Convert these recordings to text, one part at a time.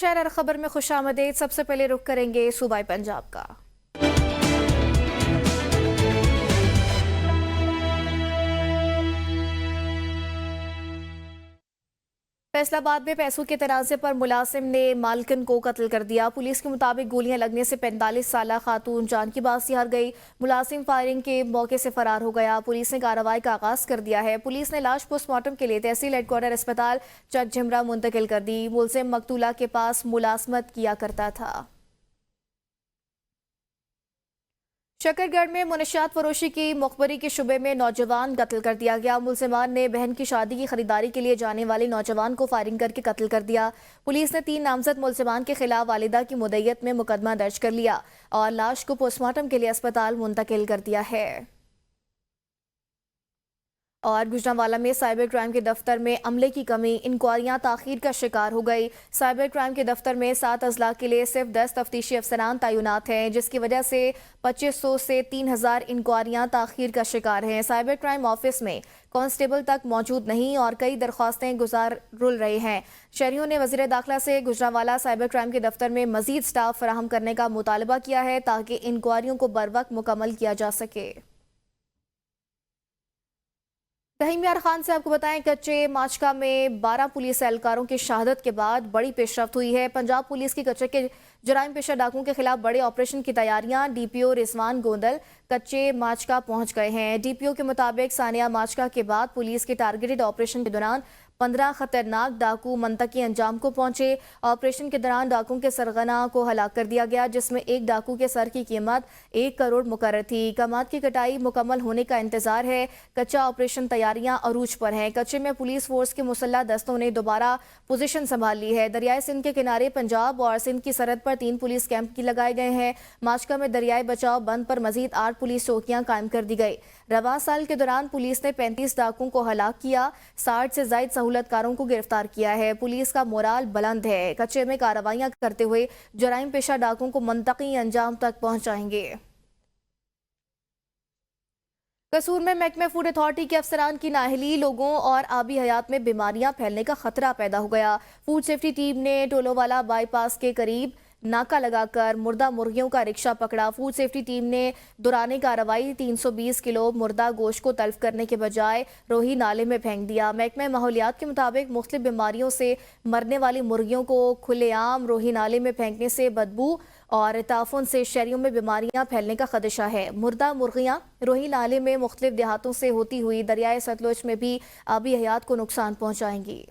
शहर खबर में खुशामदीद। सबसे पहले रुख करेंगे सूबाई पंजाब का। फैसलाबाद में पैसों के तनाज़े पर मुलाजिम ने मालकिन को कत्ल कर दिया। पुलिस के मुताबिक गोलियां लगने से 45 साला खातून जान की बाजी हार गई। मुलाजिम फायरिंग के मौके से फरार हो गया। पुलिस ने कार्रवाई का आगाज कर दिया है। पुलिस ने लाश पोस्टमार्टम के लिए तहसील हेडक्वार्टर अस्पताल चक झिमरा मुंतकिल कर दी। मुलजिम मकतूला के पास मुलाजमत किया करता था। शकरगढ़ में मुनशियात फरोशी की मुखबरी के शुबे में नौजवान कत्ल कर दिया गया। मुलजिमान ने बहन की शादी की खरीदारी के लिए जाने वाले नौजवान को फायरिंग करके कत्ल कर दिया। पुलिस ने 3 नामजद मुलजिमान के खिलाफ वालिदा की मुद्दत में मुकदमा दर्ज कर लिया और लाश को पोस्टमार्टम के लिए अस्पताल मुंतकिल कर दिया है। और गुजरांवाला में साइबर क्राइम के दफ्तर में अमले की कमी, इंक्वायरियां ताखीर का शिकार हो गई। साइबर क्राइम के दफ्तर में 7 अजला के लिए सिर्फ 10 तफ्तीशी अफसरान तैनात हैं, जिसकी वजह से 2500 से 3000 इंक्वायरियां ताखीर का शिकार हैं। साइबर क्राइम ऑफिस में कांस्टेबल तक मौजूद नहीं और कई दरख्वास्तें गुजार रुल रहे हैं। शहरियों ने वज़ीर दाखिला से गुजरांवाला साइबर क्राइम के दफ्तर में मजीद स्टाफ फराहम करने का मुतालबा किया है ताकि इंक्वायरियों को बरवक्त मुकम्मल किया जा सके। तहीमियार खान से आपको बताएं, कच्चे माचका में 12 पुलिस एहलकारों की शहादत के बाद बड़ी पेशरफ्त हुई है। पंजाब पुलिस की कच्चे के जराइम पेशा डाकुओं के खिलाफ बड़े ऑपरेशन की तैयारियां। डीपीओ रिजवान गोंदल कच्चे माचका पहुंच गए हैं। डीपीओ के मुताबिक सानिया माचका के बाद पुलिस के टारगेटेड ऑपरेशन के दौरान 15 खतरनाक डाकू मंतकी अंजाम को पहुंचे। ऑपरेशन के दौरान डाकुओं के सरगना को हलाक कर दिया गया, जिसमें एक डाकू के सर की कीमत 1 करोड़ मुकर्रर थी। कमात की कटाई मुकम्मल होने का इंतजार है। कच्चा ऑपरेशन तैयारियां अरूज पर हैं। कच्चे में पुलिस फोर्स के मुसल्लह दस्तों ने दोबारा पोजीशन संभाल ली है। दरियाए सिंध के किनारे पंजाब और सिंध की सरहद पर 3 पुलिस कैंप लगाए गए हैं। माचका में दरियाई बचाव बंद पर मजीद 8 पुलिस चौकियां कायम कर दी गई। रवां साल के दौरान पुलिस ने 35 डाकुओं को हलाक किया, 60 से ज्यादा सहूलतकारों को गिरफ्तार किया है। पुलिस का मोराल बुलंद है। कच्चे में कार्रवाइयां करते हुए जराइम पेशा डाकुओं को मंतकी अंजाम तक पहुंचाएंगे। कसूर में महकमे फूड अथॉरिटी के अफसरान की नाअहली, लोगों और आबी हयात में बीमारियां फैलने का खतरा पैदा हो गया। फूड सेफ्टी टीम ने टोलोवाला बाईपास के करीब नाका लगाकर मुर्दा मुर्गियों का रिक्शा पकड़ा। फूड सेफ्टी टीम ने दौरान कार्रवाई 320 किलो मुर्दा गोश्त को तल्फ करने के बजाय रोही नाले में फेंक दिया। महकमे माहौलियात के मुताबिक मुख्तलिफ बीमारियों से मरने वाली मुर्गियों को खुलेआम रोही नाले में फेंकने से बदबू और ताफुन से शहरियों में बीमारियां फैलने का खदशा है। मुर्दा मुर्गियां रोही नाले में मुख्तलिफ देहातों से होती हुई दरियाए सतलुज में भी आबी हयात को नुकसान पहुंचाएंगी।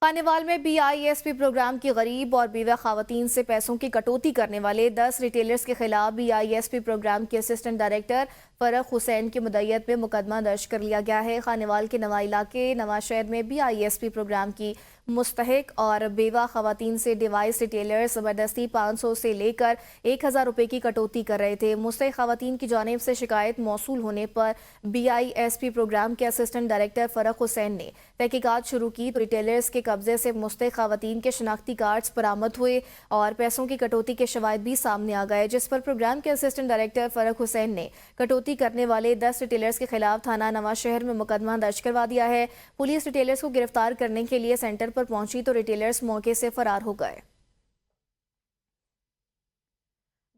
खानेवाल में BISP प्रोग्राम की गरीब और बेवा खवातीन से पैसों की कटौती करने वाले 10 रिटेलर्स के खिलाफ BISP प्रोग्राम के असिस्टेंट डायरेक्टर फरख हुसैन की मुद्दत में मुकदमा दर्ज कर लिया गया है। खानेवाल के नवा इलाके नवा शहर में BISP प्रोग्राम की मुस्तहिक और बेवा खवातीन से डिवाइस रिटेलर जबरदस्ती 500 से लेकर 1000 रुपए की कटौती कर रहे थे। मुस्तहिक खवातीन की जानिब से शिकायत मौसूल होने पर BISP प्रोग्राम के असिस्टेंट डायरेक्टर फरख हुसैन ने तहकीकात शुरू की तो रिटेलर्स के कब्जे से मुस्तहिक खवातीन के शनाख्ती कार्ड्स बरामद हुए और पैसों की कटौती के शवाहिद भी सामने आ गए, जिस पर प्रोग्राम के असिस्टेंट डायरेक्टर फरख हुसैन ने कटौती करने वाले 10 रिटेलर्स के खिलाफ थाना नवा शहर में मुकदमा दर्ज करवा दिया है। पुलिस रिटेलर्स को गिरफ्तार करने के लिए सेंटर पर पहुंची तो रिटेलर्स मौके से फरार हो गए।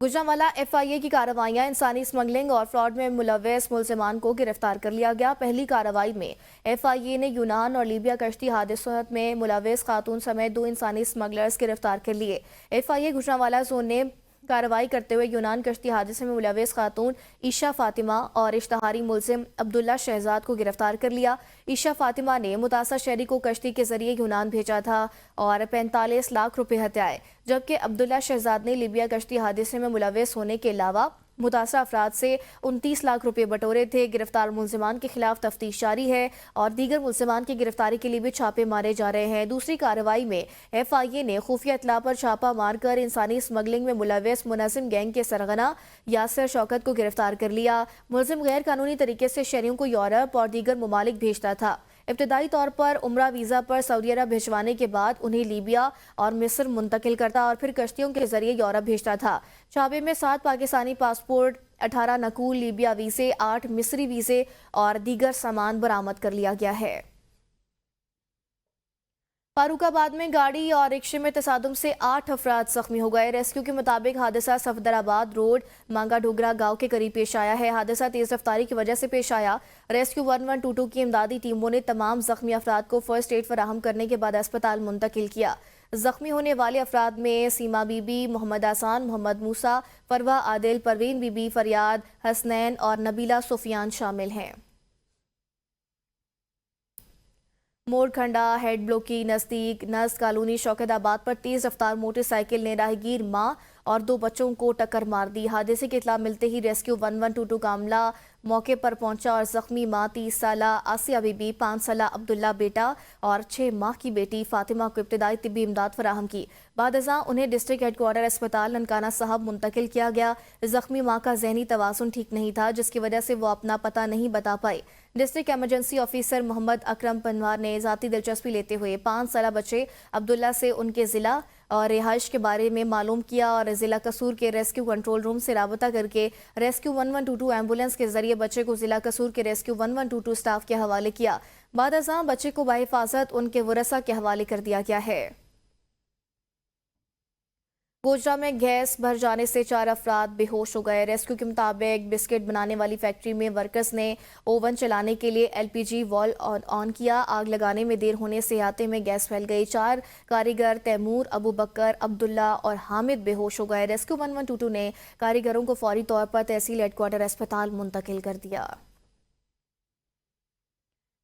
गुजरांवाला FIA की कार्रवाइयां, इंसानी स्मगलिंग और फ्रॉड में मुलव्वस मुलजिमान को गिरफ्तार कर लिया गया। पहली कार्रवाई में FIA ने यूनान और लीबिया कश्ती हादसों में मुलव्वस खातून समेत 2 इंसानी स्मगलर्स गिरफ्तार कर लिए। FIA गुजरांवाला जोन ने कार्रवाई करते हुए यूनान कश्ती हादसे में मुलव्वस खातून ईशा फातिमा और इश्तहारी मुलजिम अब्दुल्ला शहजाद को गिरफ्तार कर लिया। ईशा फातिमा ने मुतासा शहरी को कश्ती के जरिए यूनान भेजा था और 45 लाख रुपए हत्याए, जबकि अब्दुल्ला शहजाद ने लीबिया कश्ती हादसे में मुलव्वस होने के अलावा मुतासरा अफराद से 29 लाख रुपए बटोरे थे। गिरफ्तार मुलजिमान के खिलाफ तफ्तीश जारी है और दीगर मुलजिमान की गिरफ्तारी के लिए भी छापे मारे जा रहे हैं। दूसरी कार्रवाई में FIA ने खुफिया इत्तला पर छापा मारकर इंसानी स्मगलिंग में मुलव्वस मुनज़्ज़िम गैंग के सरगना यासिर शौकत को गिरफ्तार कर लिया। मुलजिम गैर कानूनी तरीके से शहरियों को यूरोप और दीगर ममालिक भेजता था। इब्तदाई तौर पर उम्रा वीज़ा पर सऊदी अरब भिजवाने के बाद उन्हें लीबिया और मिस्र मुंतकिल करता और फिर कश्तियों के जरिए यूरोप भेजता था। छापे में 7 पाकिस्तानी पासपोर्ट, 18 नकूल लीबिया वीज़े, 8 मिस्री वीज़े और दीगर सामान बरामद कर लिया गया है। फारुखाबाद में गाड़ी और रिक्शे में तसादुम से 8 अफराद जख्मी हो गए। रेस्क्यू के मुताबिक हादसा सफदराबाद रोड मांगा ढोगरा गांव के करीब पेश आया है। हादसा तेज रफ्तारी की वजह से पेश आया। रेस्क्यू 1122 की इमदादी टीमों ने तमाम जख्मी अफराद को फर्स्ट एड फराहम करने के बाद अस्पताल मुंतकिल किया। जख्मी होने वाले अफराद में सीमा बीबी, मोहम्मद आसान, मोहम्मद मूसा, फरवा आदिल, परवीन बीबी, फरियाद, हसनैन और नबीला सुफियान शामिल हैं। मोरखंडा हेड ब्लॉक की नजदीक नस कॉलोनी शौकताबाद पर तेज रफ्तार मोटरसाइकिल ने राहगीर मां और 2 बच्चों को टक्कर मार दी। हादसे की इत्तला मिलते ही रेस्क्यू 1122 का अमला मौके पर पहुंचा और जख्मी मां 30 साला आसिया बीबी, 5 साला अब्दुल्ला बेटा और 6 माह की बेटी फातिमा को इब्तिदाई तिब्बी इमदाद फराहम की। बादअज़ां उन्हें डिस्ट्रिक्ट हेडक्वार्टर अस्पताल ननकाना साहब मुंतकिल किया गया। जख्मी मां का जहनी तवाज़ुन ठीक नहीं था, जिसकी वजह से वो अपना पता नहीं बता पाई। District emergency officer Mohammad Akram Panwar ने ज़ाती दिलचस्पी लेते हुए 5 साला बच्चे अब्दुल्ला से उनके ज़िला और रिहाइश के बारे में मालूम किया और ज़िला कसूर के रेस्क्यू कंट्रोल रूम से राबता करके रेस्क्यू 1122 एम्बुलेंस के जरिए बच्चे को ज़िला कसूर के रेस्क्यू 1122 स्टाफ के हवाले किया। बादअज़ां बच्चे को बाहिफाजत उनके वरसा के हवाले कर दिया गया है। गोजरा में गैस भर जाने से 4 अफराद बेहोश हो गए। रेस्क्यू के मुताबिक बिस्किट बनाने वाली फैक्ट्री में वर्कर्स ने ओवन चलाने के लिए एलपीजी वॉल्व ऑन किया। आग लगाने में देर होने से अहाते में गैस फैल गई। 4 कारीगर तैमूर, अबू बकर, अब्दुल्ला और हामिद बेहोश हो गए। रेस्क्यू 1122 ने कारीगरों को फौरी तौर पर तहसील हेडक्वार्टर अस्पताल मुंतकिल कर दिया।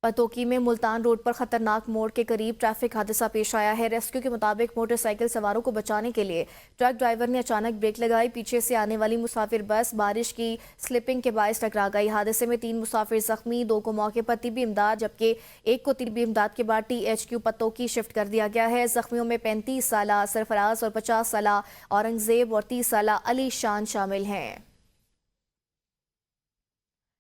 पतोकी में मुल्तान रोड पर खतरनाक मोड़ के करीब ट्रैफिक हादसा पेश आया है। रेस्क्यू के मुताबिक मोटरसाइकिल सवारों को बचाने के लिए ट्रक ड्राइवर ने अचानक ब्रेक लगाई। पीछे से आने वाली मुसाफिर बस बारिश की स्लिपिंग के बायस टकरा गई। हादसे में 3 मुसाफिर जख्मी, 2 को मौके पर तिब्बी इमदाद जबकि 1 को तिब्बी इमदाद के बाद THQ पतोकी शिफ्ट कर दिया गया है। जख्मियों में 35 साला सरफराज और 50 साला औरंगजेब और 30 साला अली शान शामिल हैं।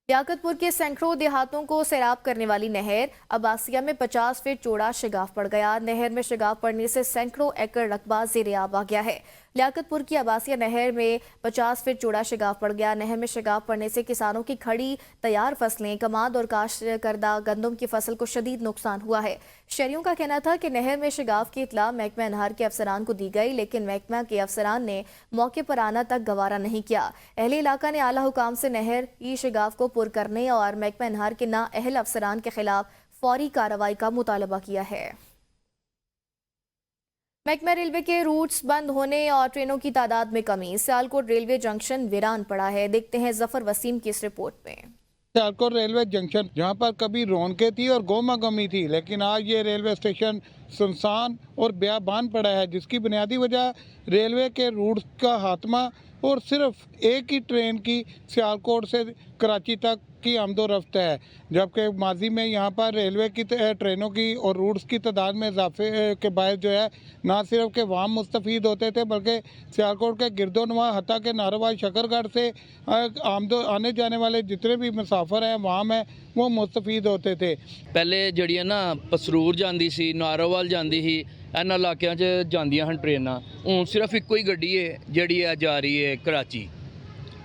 लियाकतपुर के सैकड़ों देहातों को सैराब करने वाली नहर अब्बासिया में 50 फीट चौड़ा शिगाफ पड़ गया। नहर में शिगाफ पड़ने से सैकड़ों एकड़ रकबा ज़ेर-ए-आब आ गया है। लियाकतपुर की अब्बासिया नहर में 50 फीट चौड़ा शिगाफ पड़ गया। नहर में शिगाफ पड़ने से किसानों की खड़ी तैयार फसलें, कमाद और काश्त करदा गंदम की फसल को शदीद नुकसान हुआ है। शहरियों का कहना था कि नहर में शिगाफ की इतला महकमा अनहार के अफसरान को दी गई, लेकिन महकमा के अफसरान ने मौके पर आना तक गवारा नहीं किया। अहले इलाका ने आला हुकाम से नहर की शिगाफ को पुर करने और महकमा अनहार के नाअहल अफसरान के खिलाफ फौरी कार्रवाई का मुतालबा किया है। महकमा रेलवे के रूट्स बंद होने और ट्रेनों की तादाद में कमी। सियालकोट रेलवे जंक्शन वीरान पड़ा है। देखते हैं जफर वसीम की इस रिपोर्ट में। सियालकोट रेलवे जंक्शन जहां पर कभी रौनकें थी और गोमा गमी थी, लेकिन आज ये रेलवे स्टेशन सुनसान और बेआबान पड़ा है, जिसकी बुनियादी वजह रेलवे के रूट्स का खात्मा और सिर्फ एक ही ट्रेन की सियालकोट से कराची तक की आमदोरफ्त है। जबकि माजी में यहाँ पर रेलवे की ट्रेनों की और रूट्स की तादाद में इजाफे के बायस जो है ना सिर्फ के वाम मुस्तफ़ीद होते थे, बल्कि सियालकोट के गिरदोनवा हत्ता के नारोवाल शकरगढ़ से आने जाने वाले जितने भी मुसाफिर हैं वहाँ में वो मुस्तफ़ीद होते थे। पहले जड़ियाँ ना पसरूर जाती सी, नारोवाल जाती सी, इन्हां इलाकों च जांदियां हन ट्रेनां। हुण सिर्फ इक्को ही गड्डी है जिहड़ी जा रही है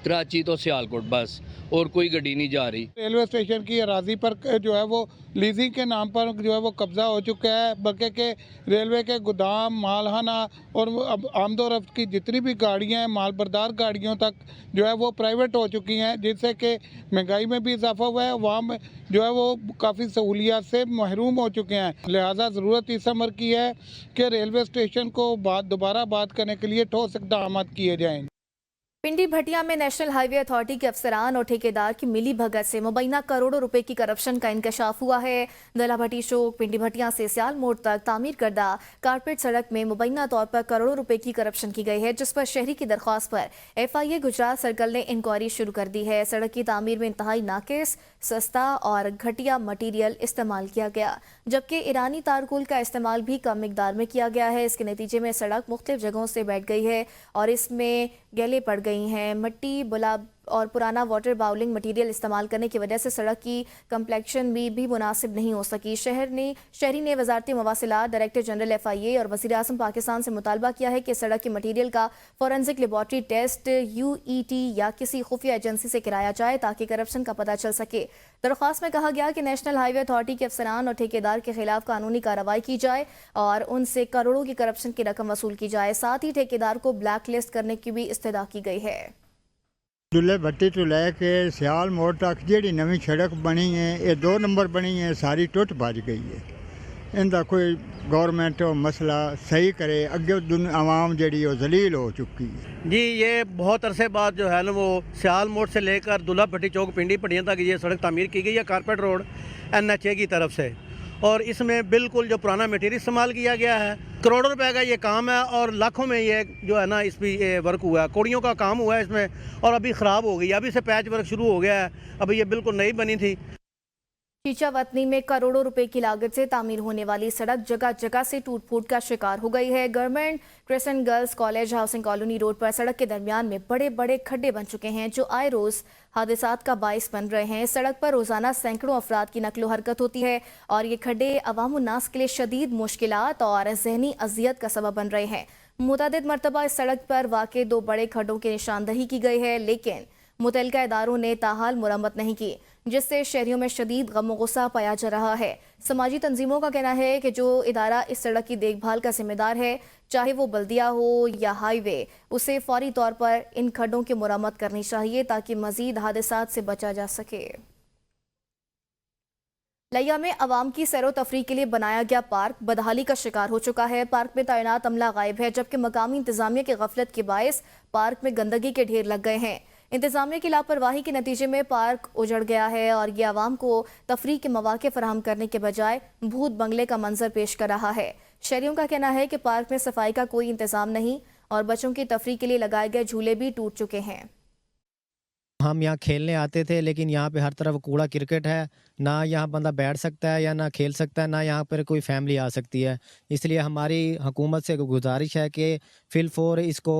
कराची तो सियालकोट, बस और कोई गड्डी नहीं जा रही। रेलवे स्टेशन की अराजी पर जो है वो लीजिंग के नाम पर जो है वो कब्जा हो चुका है, बल्कि के रेलवे के गोदाम, मालहाना और आमदोरफ्त की जितनी भी गाड़ियां हैं, मालबरदार गाड़ियों तक जो है वो प्राइवेट हो चुकी हैं, जिससे कि महंगाई में भी इजाफा हुआ है। वहाँ में जो है वो काफ़ी सहूलियात से महरूम हो चुके हैं। लिहाजा ज़रूरत इस अमर की है कि रेलवे स्टेशन को दोबारा बात करने के लिए ठोस इक़दाम किए जाएँ। पिंडी भटिया में नेशनल हाईवे अथॉरिटी के अफसरान और ठेकेदार की मिली भगत से मुबैना करोड़ों रुपए की करप्शन का इंकशाफ हुआ है। दला भट्टी चौक पिंडी भटिया से सियाल मोड़ तक तामीर करदा कारपेट सड़क में मुबैना तौर पर करोड़ों रुपए की करप्शन की गई है, जिस पर शहरी की दरख्वास्त पर FIA गुजरात सर्कल ने इंक्वायरी शुरू कर दी है। सड़क की तामीर में इंतहाई नाकिस, सस्ता और घटिया मटीरियल इस्तेमाल किया गया, जबकि ईरानी तारकोल का इस्तेमाल भी कम मिकदार में किया गया है। इसके नतीजे में सड़क मुख्तलिफ जगहों से बैठ गई है और इसमें गैले पड़ गई हैं। मिट्टी और पुराना वाटर बाउलिंग मटेरियल इस्तेमाल करने की वजह से सड़क की कम्प्लेक्शन भी मुनासिब नहीं हो सकी। शहरी ने वजारती मवासिलात, डायरेक्टर जनरल FIA और वज़ीर आज़म पाकिस्तान से मुतालबा किया है कि सड़क की मटेरियल का फॉरेंसिक लेबॉर्ट्री टेस्ट UET या किसी खुफिया एजेंसी से कराया जाए ताकि करप्शन का पता चल सके। दरख्वास्त में कहा गया कि नेशनल हाईवे अथॉरिटी के अफसरान और ठेकेदार के खिलाफ कानूनी कार्रवाई की जाए और उनसे करोड़ों की करप्शन की रकम वसूल की जाए। साथ ही ठेकेदार को ब्लैक लिस्ट करने की भी इस्तदा की गई है। दुल्ले भट्टी तो लैके सियाल मोड़ तक जी नवी सड़क बनी है, ये 2 नंबर बनी है, सारी टुट भज गई है। इनका कोई गवर्नमेंट मसला सही करे, अगे आवाम जी जलील हो चुकी है। जी ये बहुत अरसे बाद जो है ना वो सियाल मोड़ से लेकर दुल्ला भट्टी चौक पिंडी पटियां तक ये सड़क तामीर की गई है कारपेट रोड NHA की तरफ से, और इसमें बिल्कुल जो पुराना मटेरियल इस्तेमाल किया गया है, करोड़ों रुपए का ये काम है और लाखों में ये जो है ना इस पर ये वर्क हुआ है, कोड़ियों का काम हुआ है इसमें, और अभी ख़राब हो गई, अभी से पैच वर्क शुरू हो गया है, अभी ये बिल्कुल नई बनी थी। चीचा वतनी में करोड़ों रुपए की लागत से तामीर होने वाली सड़क जगह जगह से टूट फूट का शिकार हो गई है। Government crescent girls college housing colony road पर सड़क के दरमियान में बड़े बड़े खड्डे बन चुके हैं जो आए रोज हादसात का बाइस बन रहे हैं। सड़क पर रोजाना सैकड़ों अफराद की नकलो हरकत होती है और ये खड्डे अवाम उन्नास के लिए शदीद मुश्किलात और जहनी अजियत का सबब बन रहे हैं। मुतअद्दिद मरतबा इस सड़क पर वाक़े 2 बड़े खड्डों की निशानदही की गई है, लेकिन मुतल्लिका इदारों ने ताहाल मुरम्मत नहीं की, जिससे शहरियों में शदीद गम गुस्सा पाया जा रहा है। समाजी तंजीमों का कहना है कि जो इदारा इस सड़क की देखभाल का जिम्मेदार है, चाहे वो बल्दिया हो या हाईवे, उसे फौरी तौर पर इन खड्डों की मुरम्मत करनी चाहिए ताकि मजीद हादसात से बचा जा सके। लिया में अवाम की सैरो तफरी के लिए बनाया गया पार्क बदहाली का शिकार हो चुका है। पार्क में तैनात अमला गायब है, जबकि मकामी इंतजामिया की गफलत के बायस पार्क में गंदगी के ढेर लग गए हैं। इंतजामिया की लापरवाही के नतीजे में पार्क उजड़ गया है और ये आवाम को तफरी के मौके फराहम करने के बजाय भूत बंगले का मंजर पेश कर रहा है। शहरियों का कहना है कि पार्क में सफाई का कोई इंतजाम नहीं और बच्चों की तफरी के लिए लगाए गए झूले भी टूट चुके हैं। हम यहाँ खेलने आते थे, लेकिन यहाँ पे हर तरफ कूड़ा क्रिकेट है, ना यहाँ बंदा बैठ सकता है या ना खेल सकता है, ना यहाँ पर कोई फैमिली आ सकती है। इसलिए हमारी हुकूमत से गुजारिश है कि फिल फॉर इसको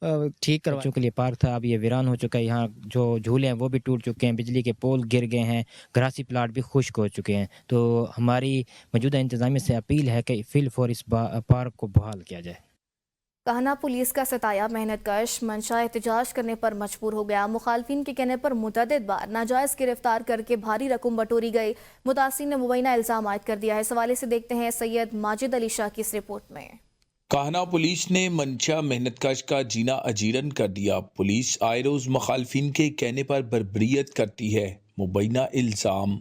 ठीक करवा। बच्चों के लिए पार्क था, अब ये वीरान हो चुका है। यहाँ जो झूले हैं वो भी टूट चुके हैं, बिजली के पोल गिर गए हैं, घरासी प्लाट भी खुश्क हो चुके हैं। तो हमारी मौजूदा इंतजामिया से अपील है कि फिल फॉर इस पार्क को बहाल किया जाए। कहना पुलिस का सताया मेहनतकश मंशा एहतजाज करने पर मजबूर हो गया। मुखालफिन के कहने पर मुतअद्दिद बार नाजायज गिरफ्तार करके भारी रकम बटोरी गई। मुतासिर ने मुबैना इल्जाम आयद कर दिया है। इस हवाले से देखते हैं सैयद माजिद अली शाह की इस रिपोर्ट में। काहना पुलिस ने मंशा मेहनतकश का जीना अजीरन कर दिया। पुलिस आए रोज मुखालफिन के कहने पर बर्बरियत करती है। मुबैना इल्जाम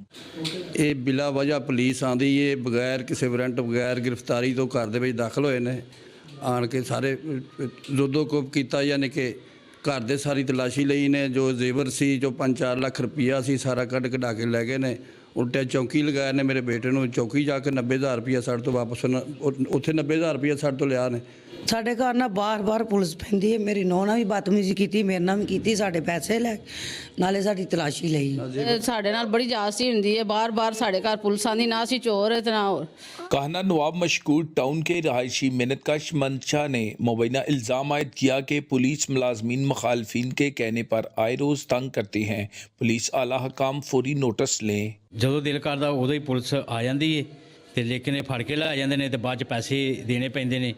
ये बिला वजह पुलिस आंदी है बगैर किसी वारंट बगैर गिरफ्तारी तो घर दे विच दाखिल होए ने, आन के सारे दोदो को किया, यानी कि घर दे सारी तलाशी लई ने, जो जेवर सी जो 5-4 लाख रुपया सी सारा कढ़ कढ़ा के लै गए ने। उल्टे चौकी लगाया ने मेरे बेटे नूं, चौकी जाके 90,000 रुपया साढ़े तो वापस उत्थे 90,000 रुपया साढ़े तो लिया ने। ਸਾਡੇ ਘਰ ਨਾ ਬਾਰ-ਬਾਰ ਪੁਲਿਸ ਪੈਂਦੀ ਹੈ। ਮੇਰੀ ਨੌਂ ਨਾਲ ਵੀ ਬਦਤਮੀਜ਼ੀ ਕੀਤੀ, ਮੇਰੇ ਨਾਲ ਵੀ ਕੀਤੀ, ਸਾਡੇ ਪੈਸੇ ਲੈ ਨਾਲੇ ਸਾਡੀ ਤਲਾਸ਼ੀ ਲਈ। ਸਾਡੇ ਨਾਲ ਬੜੀ ਜਾਸਤੀ ਹੁੰਦੀ ਹੈ, ਬਾਰ-ਬਾਰ ਸਾਡੇ ਘਰ ਪੁਲਿਸ ਆਂਦੀ, ਨਾ ਅਸੀਂ ਚੋਰ ਹੈ ਤੇ ਨਾ ਹੋਰ। कहना नवाब मशकूर टाउन के रहायशी मेहनतकश मंशा ने मुबैना इल्ज़ाम आयद किया कि पुलिस मुलाजमीन मुखालफिन के कहने पर आए रोज़ तंग करते हैं। पुलिस आला हकाम फौरी नोटिस लें। ਜਦੋਂ ਦਿਲ ਕਰਦਾ ਉਦੋਂ ਹੀ ਪੁਲਿਸ ਆ ਜਾਂਦੀ ਹੈ ਤੇ ਲੇਕਿਨ ਇਹ ਫੜ ਕੇ ਲੈ ਜਾਂਦੇ ਨੇ ਤੇ ਬਾਅਦ ਚ ਪੈਸੇ ਦੇਣੇ ਪੈਂਦੇ ਨੇ।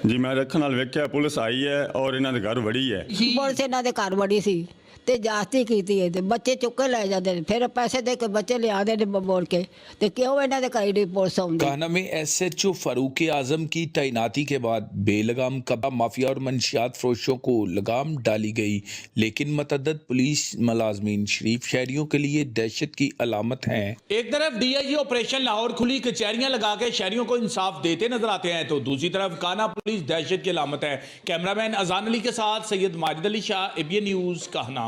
ਜੀ ਮੈਂ ਅੱਖਾਂ ਨਾਲ ਵੇਖਿਆ ਪੁਲਿਸ ਆਈ ਹੈ ਔਰ ਇਹਨਾਂ ਦੇ ਘਰ ਵੜੀ ਹੈ। ਪੁਲਿਸ ਇਹਨਾਂ ਦੇ ਘਰ ਵੜੀ ਸੀ ਤੇ ਜਾਸਤੀ ਕੀਤੀ ਹੈ ਤੇ ਬੱਚੇ ਚੁੱਕ ਕੇ ਲੈ ਜਾਂਦੇ ਨੇ, ਫਿਰ ਪੈਸੇ ਦੇ ਕੇ ਬੱਚੇ ਲਿਆਦੇ ਨੇ ਬੋਲ ਕੇ, ਤੇ ਕਿਉਂ ਇਹਨਾਂ ਦੇ ਘਰ ਦੀ ਪੁਲਿਸ ਆਉਂਦੀ। कहना में SHO फारूक आजम की तैनाती के बाद बेलगाम कब्जा माफिया और मंशियात फरोशों को लगाम डाली गई, लेकिन मतअद्दद पुलिस मुलाजमीन शरीफ शहरियों के लिए दहशत की अलामत हैं। एक तरफ DIG ऑपरेशन लाहौर खुली कचहरियां लगा के शहरियों को इंसाफ देते नजर आते हैं, तो दूसरी तरफ काना पुलिस दहशत की अलामत है। कैमरामैन अजान अली के साथ सैयद माजिद अली शाह, ABN न्यूज़, कहना।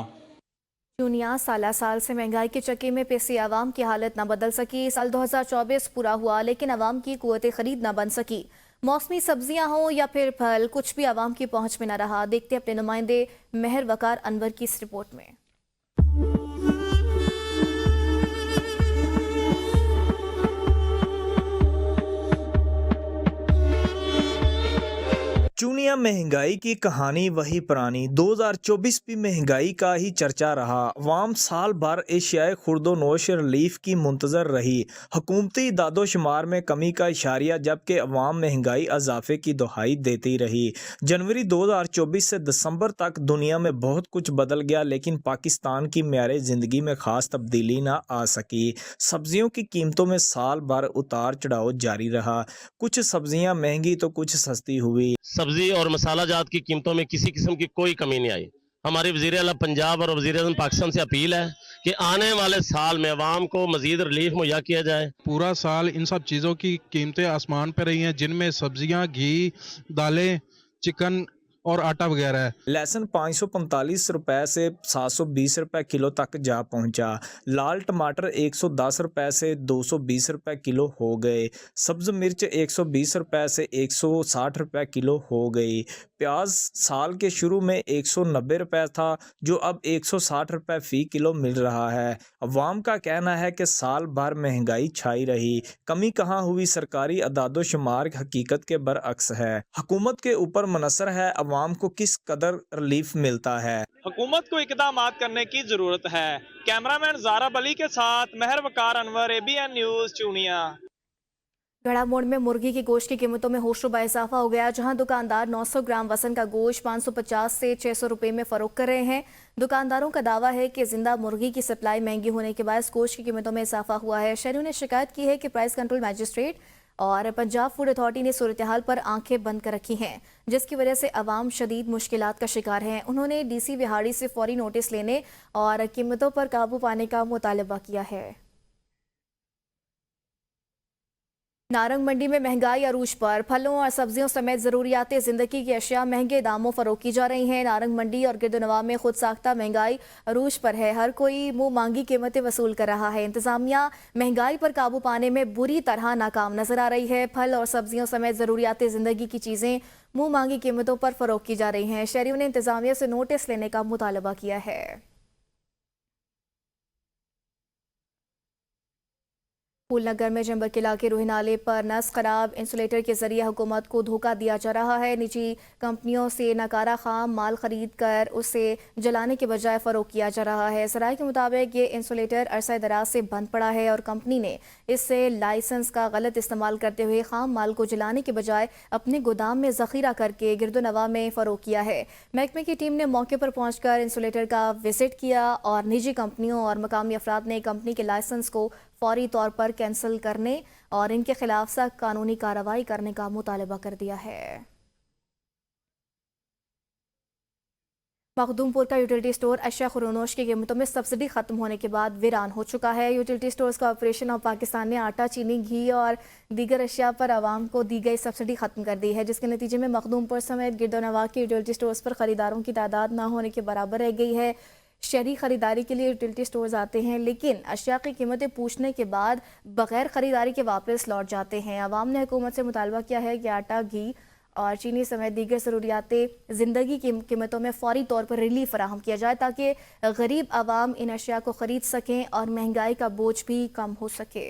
दुनिया साल साल से महंगाई के चक्के में पिसी आवाम की हालत न बदल सकी। साल 2024 पूरा हुआ लेकिन आवाम की कुव्वत खरीद न बन सकी। मौसमी सब्जियां हों या फिर फल, कुछ भी आवाम की पहुंच में न रहा। देखते अपने नुमाइंदे मेहर वकार अनवर की इस रिपोर्ट में। चूनिया महंगाई की कहानी वही पुरानी 2024 भी महंगाई का ही चर्चा रहा। अवाम साल भर एशियाई खुर्दोनोश रिलीफ की मुंतजर रही। हुकूमती दादोशुमार में कमी का इशारिया, जबकि अवाम महंगाई इजाफे की दुहाई देती रही। जनवरी 2024 से दिसंबर तक दुनिया में बहुत कुछ बदल गया, लेकिन पाकिस्तान की म्यारे ज़िंदगी में ख़ास तब्दीली ना आ सकी। सब्जियों की कीमतों में साल भर उतार चढ़ाव जारी रहा। कुछ सब्जियां महंगी तो कुछ सस्ती हुई। सब्जी और मसाला जात की कीमतों में किसी किस्म की कोई कमी नहीं आई। हमारे वज़ीर आला पंजाब और वज़ीर आज़म पाकिस्तान से अपील है कि आने वाले साल में अवाम को मज़ीद रिलीफ मुहैया किया जाए। पूरा साल इन सब चीज़ों की कीमतें आसमान पर रही हैं, जिनमें सब्जियां, घी, दालें, चिकन और आटा वगैरह है। लहसुन 545 रुपए से 720 रुपए किलो तक जा पहुंचा। लाल टमाटर 110 रुपए से 220 रुपए किलो हो गए। सब्ज मिर्च 120 रुपए से 160 रुपए किलो हो गई। प्याज साल के शुरू में 190 रुपए था, जो अब 160 रुपए फ़ी किलो मिल रहा है। अवाम का कहना है कि साल भर महंगाई छाई रही, कमी कहाँ हुई। सरकारी अदादोशुमार हकीकत के बरअक्स है। हुकूमत के ऊपर मुनसर है अवाम को किस कदर रिलीफ मिलता है। हुकूमत को इकदामात करने की जरूरत है। कैमरामैन ज़ारा बली के साथ महर वकार अनवर, ABN न्यूज़, चूनिया। गड़ा मोड़ में मुर्गी की गोश्त की कीमतों में होशरुबा इजाफा हो गया, जहां दुकानदार 900 ग्राम वसन का गोश्त 550 से 600 रुपए में फरोख्त कर रहे हैं। दुकानदारों का दावा है कि जिंदा मुर्गी की सप्लाई महंगी होने के बाद गोश्त की कीमतों में इजाफा हुआ है। शहरियों ने शिकायत की है कि प्राइस कंट्रोल मैजिस्ट्रेट और पंजाब फूड अथॉरिटी ने सूरत हाल पर आंखें बंद कर रखी हैं, जिसकी वजह से अवाम शदीद मुश्किलात का शिकार हैं। उन्होंने DC विहाड़ी से फौरी नोटिस लेने और कीमतों पर काबू पाने का मुतालबा किया है। नारंग मंडी में महंगाई अरूज पर। फलों और सब्जियों समेत ज़रूरियाती ज़िंदगी की अशिया महंगे दामों फरोख्त की जा रही हैं। नारंग मंडी और गिरदनवा में खुद साख्ता महंगाई अरूज पर है। हर कोई मुंह मांगी कीमतें वसूल कर रहा है। इंतज़ामिया महंगाई पर काबू पाने में बुरी तरह नाकाम नजर आ रही है। फल और सब्जियों समेत ज़रूरियाती ज़िंदगी की चीज़ें मुंह मांगी कीमतों पर फरोख्त की जा रही हैं। शहरियों ने इंतज़ामिया से नोटिस लेने का मुतालबा किया है। फूलनगर में जंबर किला के रूही नाले पर नस खराब इंसुलेटर के जरिए हुकूमत को धोखा दिया जा रहा है। निजी कंपनियों से नकारा खाम माल खरीद कर उसे जलाने के बजाय फरोख्त किया जा रहा है। सराय के मुताबिक ये इंसुलेटर अरसा दराज से बंद पड़ा है और कंपनी ने इससे लाइसेंस का गलत इस्तेमाल करते हुए खाम माल को जलाने के बजाय अपने गोदाम में जखीरा करके गिरदोनवा में फरोख्त किया है। महकमे की टीम ने मौके पर पहुंचकर इंसुलेटर का विजिट किया और निजी कंपनियों और मकामी अफराद ने कंपनी के लाइसेंस को फौरी तौर पर कैंसिल करने और इनके खिलाफ सख्त कानूनी कार्रवाई करने का मुतालबा कर दिया है। मखदूमपुर का यूटिलिटी स्टोर अशिया खुरोनोश की कीमतों में सब्सिडी खत्म होने के बाद वीरान हो चुका है। यूटिलिटी स्टोर्स का ऑपरेशन और पाकिस्तान ने आटा, चीनी, घी और दीगर अशिया पर आवाम को दी गई सब्सिडी खत्म कर दी है, जिसके नतीजे में मखदूमपुर समेत गिरदोनवा के यूटिलिटी स्टोर्स पर खरीदारों की तादाद न होने के बराबर रह गई है। शहरी खरीदारी के लिए यूटिलिटी स्टोर्स आते हैं, लेकिन अशिया की कीमतें पूछने के बाद बगैर खरीदारी के वापस लौट जाते हैं। आवाम ने हुकूमत से मुतालबा किया है कि आटा, घी और चीनी समेत दीगर ज़रूरियाती ज़िंदगी की कीमतों में फ़ौरी तौर पर रिलीफ फराहम किया जाए, ताकि गरीब आवाम इन अशिया को ख़रीद सकें और महंगाई का बोझ भी कम हो सके।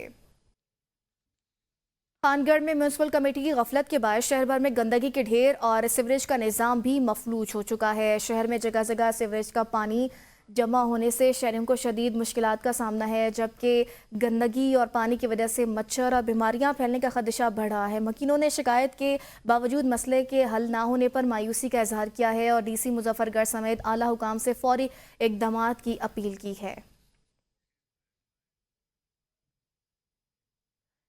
खानगढ़ में म्यूनसिपल कमेटी की गफलत के बाद शहर भर में गंदगी के ढेर और सीवरेज का निज़ाम भी मफलूज हो चुका है। शहर में जगह जगह सीवरेज का पानी जमा होने से शहरियों को शदीद मुश्किलात का सामना है, जबकि गंदगी और पानी की वजह से मच्छर और बीमारियां फैलने का खदशा बढ़ रहा है। मकीनों ने शिकायत के बावजूद मसले के हल ना होने पर मायूसी का इजहार किया है और DC मुजफ्फरगढ़ समेत आला हुकाम से फौरी इक़दामात की अपील की है।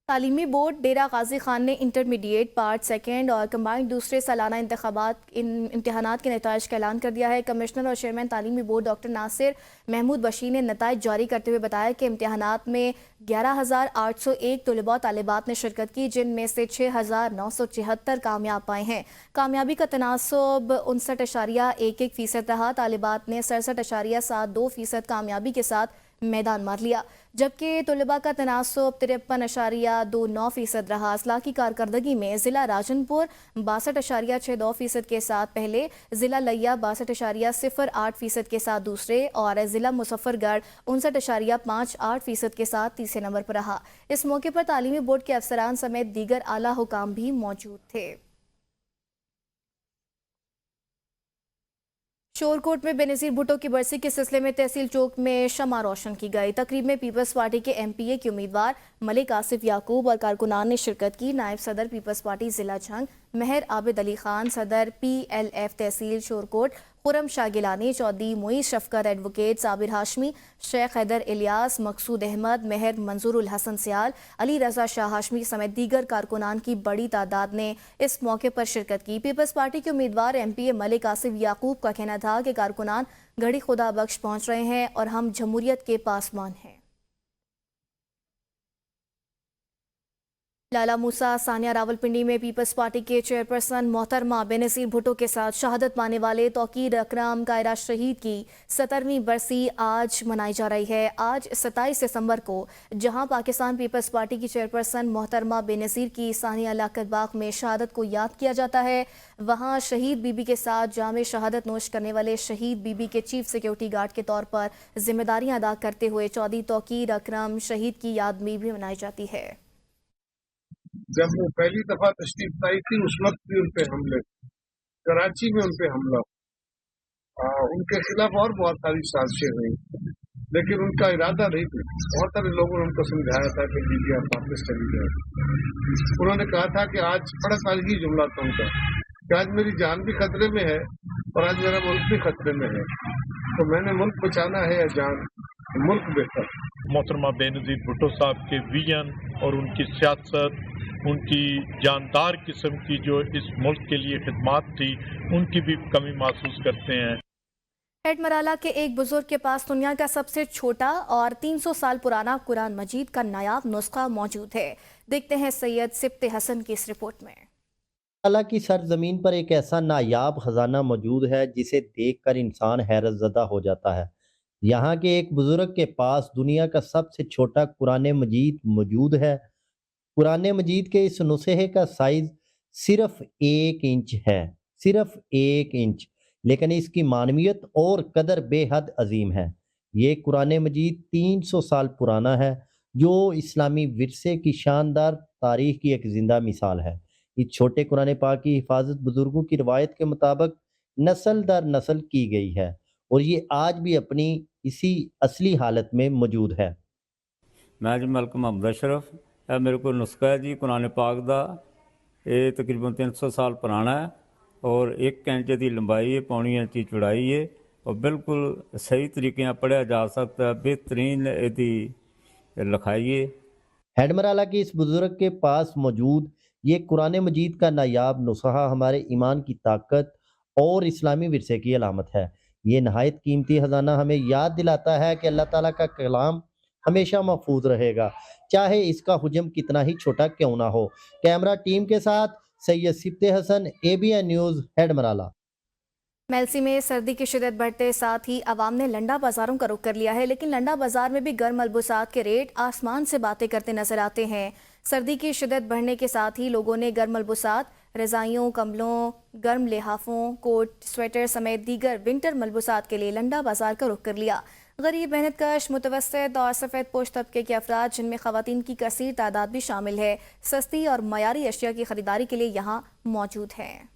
तालीमी बोर्ड डेरा गाजी खान ने इंटरमीडिएट पार्ट सेकेंड और कंबाइंड दूसरे सालाना इम्तहानात के नताइज का ऐलान कर दिया है। कमिश्नर और चेयरमैन तालीमी बोर्ड डॉक्टर नासिर महमूद बशीर ने नताइज जारी करते हुए बताया कि इम्तहानात में 11,801 तलबा तालिबात ने शिरकत की, जिनमें से 6,974 कामयाब पाए हैं। कामयाबी का तनासब 59.11% रहा। तालिबात ने 67.72% कामयाबी के साथ मैदान मार लिया, जबकि तलबा का तनासब 53.29% रहा। असलाकी कारकर्दगी में ज़िला राजनपुर 62.62% के साथ पहले, ज़िला लिया 62.08% के साथ दूसरे और ज़िला मुजफ्फरगढ़ 59.58% के साथ तीसरे नंबर पर रहा। इस मौके पर तालीमी बोर्ड के अफसरान समेत दीगर आला हुकाम भी मौजूद थे। शोरकोट में बेनज़ीर भुट्टो की बरसी के सिलसिले में तहसील चौक में शमा रोशन की गई। तकरीब में पीपल्स पार्टी के एमपीए के उम्मीदवार मलिक आसिफ याकूब और कारकुनान ने शिरकत की। नायब सदर पीपल्स पार्टी जिला जंग महर आबिद अली खान, सदर PLF तहसील शोरकोट खुरम शाह गिलानी, चौधरी मोईज शफकत, एडवोकेट साबिर हाशमी, शेख हैदर इलियास, मकसूद अहमद, मेहर मंजूरुल हसन सियाल, अली रजा शाह हाशमी समेत दीगर कारकुनान की बड़ी तादाद ने इस मौके पर शिरकत की। पीपल्स पार्टी के उम्मीदवार एमपीए मलिक आसिफ याकूब का कहना था कि कारकुनान घड़ी खुदा बख्श पहुंच रहे हैं और हम जमहूरियत के पासबान हैं। लाला मूसा सानिया रावलपिंडी में पीपल्स पार्टी के चेयरपर्सन मोहतरमा बेनज़ीर भुट्टो के साथ शहादत पाने वाले तौकीर अकरम कायरा शहीद की 17वीं बरसी आज मनाई जा रही है। आज 27 दिसंबर को जहां पाकिस्तान पीपल्स पार्टी की चेयरपर्सन मोहतरमा बेनज़ीर की सानिया लाकत बाग में शहादत को याद किया जाता है, वहां शहीद बीबी के साथ जामे शहादत नोश करने वाले शहीद बीबी के चीफ सिक्योरिटी गार्ड के तौर पर जिम्मेदारियां अदा करते हुए चौधरी तौकीर अकरम शहीद की याद में भी मनाई जाती है। जब वो पहली दफा तशरीफ लाई थी उस वक्त भी उन पे हमले, कराची में उन पे हमला, उनके खिलाफ और बहुत सारी साजिशें हुई, लेकिन उनका इरादा नहीं थी। बहुत सारे लोगों ने उनको समझाया था कि दीदी आप वापस चली जाए। उन्होंने कहा था कि आज बड़ा सादगी जुमला था उनका कि आज मेरी जान भी खतरे में है और आज मेरा मुल्क भी खतरे में है, तो मैंने मुल्क बचाना है या जान, मुल्क बेहतर। मोहतरमा बेनज़ीर भुट्टो साहब के विजन और उनकी सियासत, उनकी जानदार किस्म की जो इस मुल्क के लिए खिदमात थी, उनकी भी कमी महसूस करते हैं। हेडमराला के एक बुजुर्ग के पास दुनिया का सबसे छोटा और 300 साल पुराना कुरान मजीद का नायाब नुस्खा मौजूद है। देखते हैं सैयद सिब्ते हसन की इस रिपोर्ट में। अल्लाह की सरजमीन पर एक ऐसा नायाब खजाना मौजूद है जिसे देखकर इंसान हैरत ज़दा हो जाता है। यहाँ के एक बुजुर्ग के पास दुनिया का सबसे छोटा कुरान मजीद मौजूद है। कुरान मजीद के इस नुस्खे का साइज सिर्फ 1 इंच है, सिर्फ 1 इंच, लेकिन इसकी मानवियत और कदर बेहद अजीम है। ये कुरान मजीद 300 साल पुराना है, जो इस्लामी विरसे की शानदार तारीख की एक जिंदा मिसाल है। इस छोटे कुरान पाक की हिफाजत बुजुर्गों की रवायत के मुताबिक नस्ल दर नस्ल की गई है और ये आज भी अपनी इसी असली हालत में मौजूद है। मैं जी मलक मोहम्मद अशरफ, मेरे को नुस्खा है जी कुरान पाक दा, ये तकरीबन 300 साल पुराना है और 1 इंच की लंबाई है, 1.25 इंच की चौड़ाई है और बिल्कुल सही तरीके से पढ़ा जा सकता है। बेहतरीन यदी लिखाई है। हेडमराला के इस बुजुर्ग के पास मौजूद ये कुरान मजीद का नायाब नुस्खा हमारे ईमान की ताकत और इस्लामी विरसे की अलामत है। ये नहायत कीमती खजाना हमें याद दिलाता है कि अल्लाह ताला का कलाम हमेशा महफूज रहेगा, चाहे इसका हुजम कितना ही छोटा क्यों ना हो। कैमरा टीम के साथ सैयद सिब्ते हसन, ABN न्यूज़, हेडमराला। मेलसी में सर्दी की शिद्दत बढ़ते साथ ही अवाम ने लंडा बाजारों का रुख कर लिया है, लेकिन लंडा बाजार में भी गर्म मलबूसात के रेट आसमान से बातें करते नजर आते हैं। सर्दी की शिद्दत बढ़ने के साथ ही लोगों ने गर्म मलबूसात, रज़ाइयों, कंबलों, गर्म लिहाफों, कोट, स्वेटर समेत दीगर विंटर मलबूसात के लिए लंडा बाजार का रुख कर लिया। गरीब, मेहनतकश, मुतवस्सित और सफ़ेद पोश तबके के अफराद, जिनमें ख़वातीन की कसीर तादाद भी शामिल है, सस्ती और मयारी अशिया की खरीदारी के लिए यहाँ मौजूद हैं।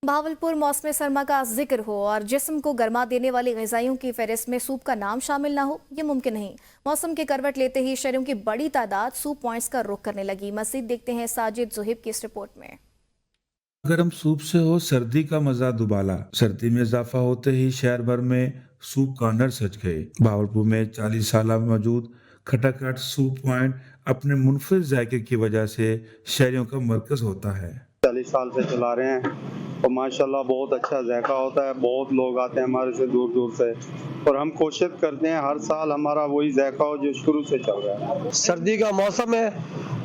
भावलपुर मौसम सरमा का जिक्र हो और जिस्म को गर्मा देने वाली ग़िज़ाइयों की फहरिस्त में सूप का नाम शामिल ना हो, ये मुमकिन नहीं। मौसम के करवट लेते ही शहरियों की बड़ी तादाद सूप पॉइंट्स का रुख करने लगी। मज़ीद देखते हैं साजिद ज़ुहिब की इस रिपोर्ट में। गर्म सूप से हो सर्दी का मजा दुबाला। सर्दी में इजाफा होते ही शहर भर में सूप कॉर्नर सज गए। भावलपुर में 40 साल मौजूद खटाखट सूप पॉइंट अपने मुनफरिद जायके की वजह से शहरियों का मरकज होता है। 40 साल से चला रहे हैं और माशाल्लाह बहुत अच्छा जायका होता है। बहुत लोग आते हैं हमारे से दूर दूर से और हम कोशिश करते हैं हर साल हमारा वही जायका हो जो शुरू से चल रहा है। सर्दी का मौसम है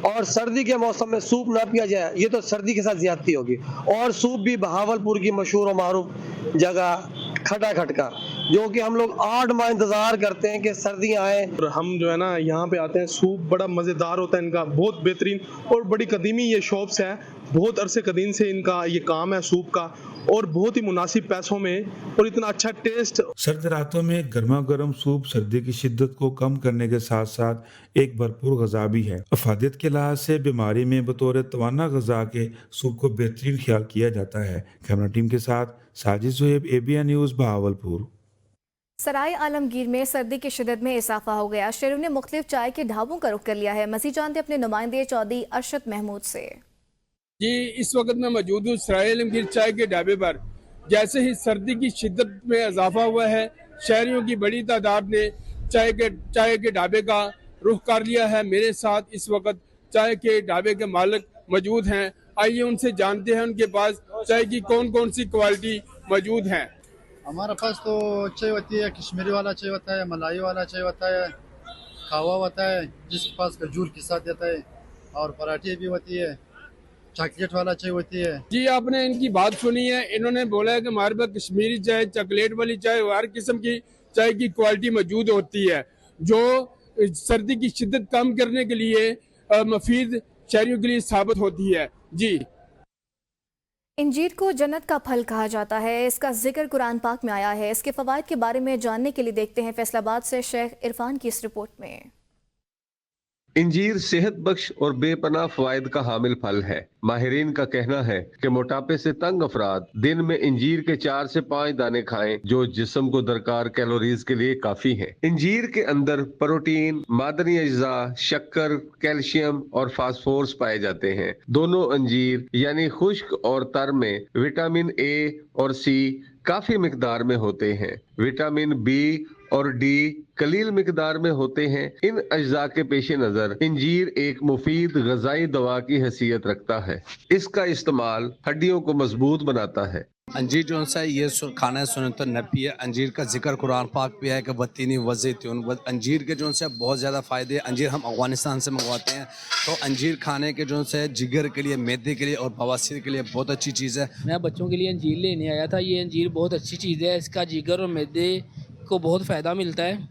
और सर्दी के मौसम में सूप ना पिया जाए ये तो सर्दी के साथ ज्यादती होगी। और सूप भी बहावलपुर की मशहूर और मारूफ जगह खटाखट का, जो कि हम लोग 8 माह इंतजार करते हैं कि सर्दियाँ आए और हम जो है ना यहाँ पे आते हैं। सूप बड़ा मज़ेदार होता है इनका, बहुत बेहतरीन और बड़ी कदीमी ये शॉप्स है। बहुत अरसे कदीम से इनका ये काम है सूप का और बहुत ही मुनासिब पैसों में और इतना अच्छा टेस्ट। सर्द रातों में गर्मा गर्म सूप सर्दी की शिद्दत को कम करने के साथ साथ एक भरपूर गज़ा भी है। अफादियत के लिहाज से बीमारी में बतौर तवाना गज़ा के सूप को बेहतरीन ख्याल किया जाता है। कैमरा टीम के साथ साजिद ज़ुहैब, ABN न्यूज़, बहावलपुर। सराय आलमगीर में सर्दी की शिद्दत में इजाफा हो गया। शहरों ने मुख्तलिफ चाय के ढाबों का रुख कर लिया है। मज़ीद जानते अपने नुमाइंदे चौधरी अरशद महमूद से। जी, इस वक्त मैं मौजूद हूँ सराय आलमगीर चाय के ढाबे पर। जैसे ही सर्दी की शिद्दत में इजाफा हुआ है, शहरियों की बड़ी तादाद ने चाय के ढाबे का रुख कर लिया है। मेरे साथ इस वक्त चाय के ढाबे के मालिक मौजूद हैं। आइए उनसे जानते हैं उनके पास चाय की कौन कौन सी क्वालिटी मौजूद हैं। हमारे पास तो चाय होती है, कश्मीरी वाला चाय होता है, मलाई वाला चाय होता है, खावा होता है, जिसके पास खजूर के साथ देता है, और पराठे भी होती है, चॉकलेट वाला चाय होती है। जी, आपने इनकी बात सुनी है। इन्होंने बोला है कि हमारे पास कश्मीरी चाय, चॉकलेट वाली चाय, हर किस्म की चाय की क्वालिटी मौजूद होती है, जो सर्दी की शिद्दत कम करने के लिए मुफीद शहरियों के लिए साबित होती है। जी, इंजीर को जन्नत का फल कहा जाता है। इसका जिक्र कुरान पाक में आया है। इसके फवाइद के बारे में जानने के लिए देखते हैं फैसलाबाद से शेख इरफान की इस रिपोर्ट में। इंजीर सेहत बख्श और बेपनाह फवाइद का हामिल फल है। माहिरीन का कहना है कि मोटापे से तंग अफराद दिन में इंजीर के 4 से 5 दाने खाएं, जो जिस्म को दरकार कैलोरीज के लिए काफी है। इंजीर के अंदर प्रोटीन, मादनी अज्जा, शक्कर, कैल्शियम और फास्फोरस पाए जाते हैं। दोनों अंजीर यानी खुश्क और तर में विटामिन ए और सी काफी मिकदार में होते हैं। विटामिन बी और डी कलील मिकदार में होते हैं। इन अज्जा के पेश नजर इंजीर एक मुफीद गजाई दवा की हैसियत रखता है। इसका इस्तेमाल हड्डियों को मजबूत बनाता है। अंजीर जो सा ये खाना सुनत नबी है। अंजीर का जिक्र कुरान पाक पे है कि वतीनी वज़ैतून। अंजीर के जो से बहुत ज़्यादा फ़ायदे। अंजीर हम अफगानिस्तान से मंगवाते हैं, तो अंजीर खाने के जो से जिगर के लिए, मैदे के लिए और बवासीर के लिए बहुत अच्छी चीज़ है। मैं बच्चों के लिए अंजीर लेने आया था। ये अंजीर बहुत अच्छी चीज़ है। इसका जिगर और मैदे को बहुत फ़ायदा मिलता है।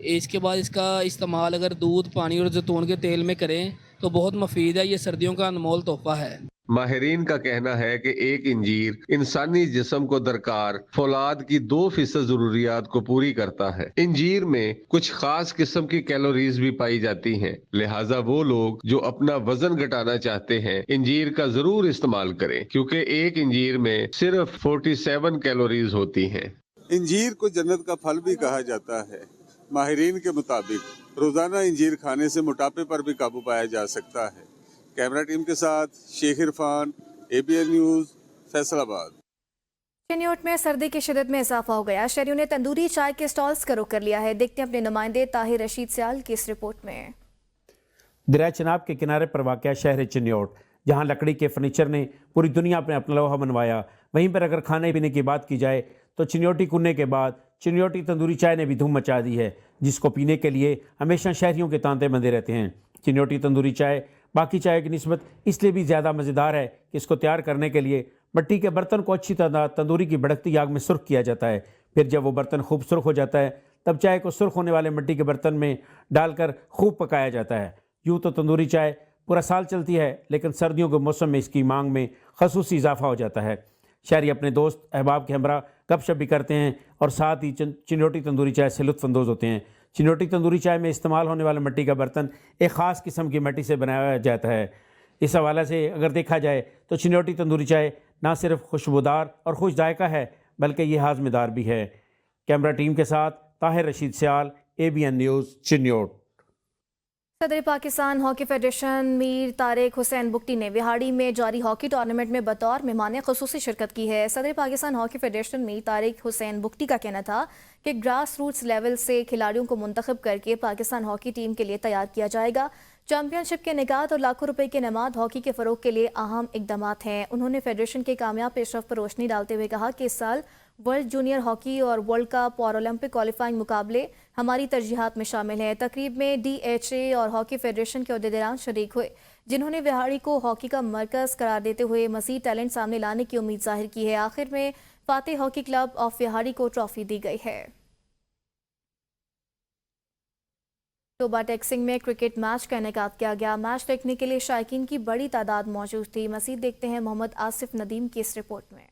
इसके बाद इसका इस्तेमाल अगर दूध, पानी और जैतून के तेल में करें तो बहुत मुफीद है। ये सर्दियों का अनमोल तोहफा है। माहिरीन का कहना है कि एक इंजीर इंसानी जिस्म को दरकार फौलाद की 2% जरूरियात को पूरी करता है। इंजीर में कुछ खास किस्म की कैलोरीज भी पाई जाती हैं, लिहाजा वो लोग जो अपना वजन घटाना चाहते हैं इंजीर का जरूर इस्तेमाल करें, क्योंकि एक इंजीर में सिर्फ 47 कैलोरीज होती हैं। इंजीर को जन्नत का फल भी कहा जाता है। माहिरीन के मुताबिक रोजाना इंजीर खाने से मोटापे पर भी काबू पाया जा सकता है। कैमरा टीम के साथ शेख इरफान, ABN न्यूज़, फैसलाबाद। चिन्योट में सर्दी की शिद्दत में इजाफा हो गया। शहरियों ने तंदूरी चाय के स्टॉल्स का रुख कर लिया है। देखते हैं अपने नुमाइंदे ताहिर रशीद सियाल की इस रिपोर्ट में। दरिया चिनाब के किनारे पर वाक़या शहर चिन्योट, जहाँ लकड़ी के फर्नीचर ने पूरी दुनिया में अपना लोहा मनवाया, वहीं पर अगर खाने पीने की बात की जाए तो चिन्योटी कुन्ने के बाद चिन्योटी तंदूरी चाय ने भी धूम मचा दी है, जिसको पीने के लिए हमेशा शहरियों के तांते बंधे रहते हैं। चिन्योटी तंदूरी चाय बाकी चाय की निस्बत इसलिए भी ज़्यादा मज़ेदार है कि इसको तैयार करने के लिए मिट्टी के बर्तन को अच्छी तरह तंदूरी की भड़कती आग में सुर्ख किया जाता है। फिर जब वो बर्तन खूब सुर्ख हो जाता है, तब चाय को सुर्ख होने वाले मिट्टी के बर्तन में डालकर खूब पकाया जाता है। यूँ तो तंदूरी चाय पूरा साल चलती है, लेकिन सर्दियों के मौसम में इसकी मांग में खसूसी इजाफा हो जाता है। शहरी अपने दोस्त अहबाब के हमरा गपशप भी करते हैं और साथ ही चिन्योटी तंदूरी चाय से लुत्फ़अंदोज़ होते हैं। चिन्योटी तंदूरी चाय में इस्तेमाल होने वाला मिट्टी का बर्तन एक ख़ास किस्म की मिट्टी से बनाया जाता है। इस हवाले से अगर देखा जाए तो चिन्योटी तंदूरी चाय ना सिर्फ खुशबूदार और खुश जायका है, बल्कि ये हाज़मेदार भी है। कैमरा टीम के साथ ताहिर रशीद सियाल, ABN न्यूज़, चिन्योट। सदर पाकिस्तान हॉकी फेडरेशन मीर तारिक हुसैन बुगटी ने विहाड़ी में जारी हॉकी टूर्नामेंट में बतौर मेहमान ख़ुसूसी शिरकत की है। सदर पाकिस्तान हॉकी फेडरेशन मीर तारिक हुसैन बुगटी का कहना था कि ग्रास रूट्स लेवल से खिलाड़ियों को मुंतखब करके पाकिस्तान हॉकी टीम के लिए तैयार किया जाएगा। चैंपियनशिप के निकात और लाखों रुपए के इनामात हॉकी के फ़रोग के लिए अहम इकदामात हैं। उन्होंने फेडरेशन के कामयाब पेशरफ्त पर रोशनी डालते हुए कहा कि इस साल वर्ल्ड जूनियर हॉकी और वर्ल्ड कप और ओलंपिक क्वालिफाइंग मुकाबले हमारी तरजीहात में शामिल हैं। तकरीब में DHA और हॉकी फेडरेशन के अहदेदारान शरीक हुए, जिन्होंने विहाड़ी को हॉकी का मरकज़ करार देते हुए मज़ीद टैलेंट सामने लाने की उम्मीद जाहिर की है। आखिर में Fateh hockey club of Vehari को ट्रॉफी दी गई है। टोबा टेक्सिंग में क्रिकेट मैच का इनेकाद किया गया। मैच देखने के लिए शायकीन की बड़ी तादाद मौजूद थी। मज़ीद देखते हैं मोहम्मद आसिफ नदीम की इस रिपोर्ट में।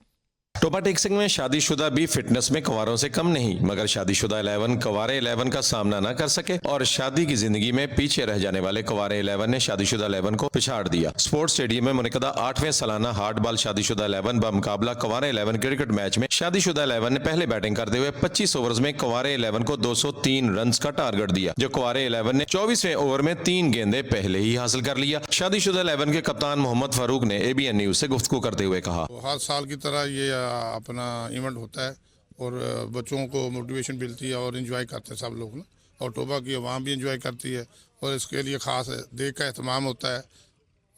टोपा टेक्सिंग में शादीशुदा भी फिटनेस में कंवारों से कम नहीं, मगर शादीशुदा 11 कंवारे 11 का सामना न कर सके और शादी की जिंदगी में पीछे रह जाने वाले कंवारे 11 ने शादीशुदा 11 को पिछाड़ दिया। स्पोर्ट्स स्टेडियम में मुनक़दा 8वें सालाना हार्ड बॉल शादीशुदा 11 बमुकाबला कंवारे 11 क्रिकेट मैच में शादीशुदा 11 ने पहले बैटिंग करते हुए 25 ओवर्स में कंवारे 11 को 203 रन का टारगेट दिया, जो कंवारे 11 ने 24वें ओवर में 3 गेंदे पहले ही हासिल कर लिया। शादीशुदा 11 के कप्तान मोहम्मद फारूक ने ABN न्यूज से गुफ्तगू करते हुए कहा, हर साल की तरह ये अपना इवेंट होता है और बच्चों को मोटिवेशन मिलती है और एंजॉय करते हैं सब लोग ना, और टोबा की आवाम भी एंजॉय करती है और इसके लिए ख़ास डे का एहतमाम होता है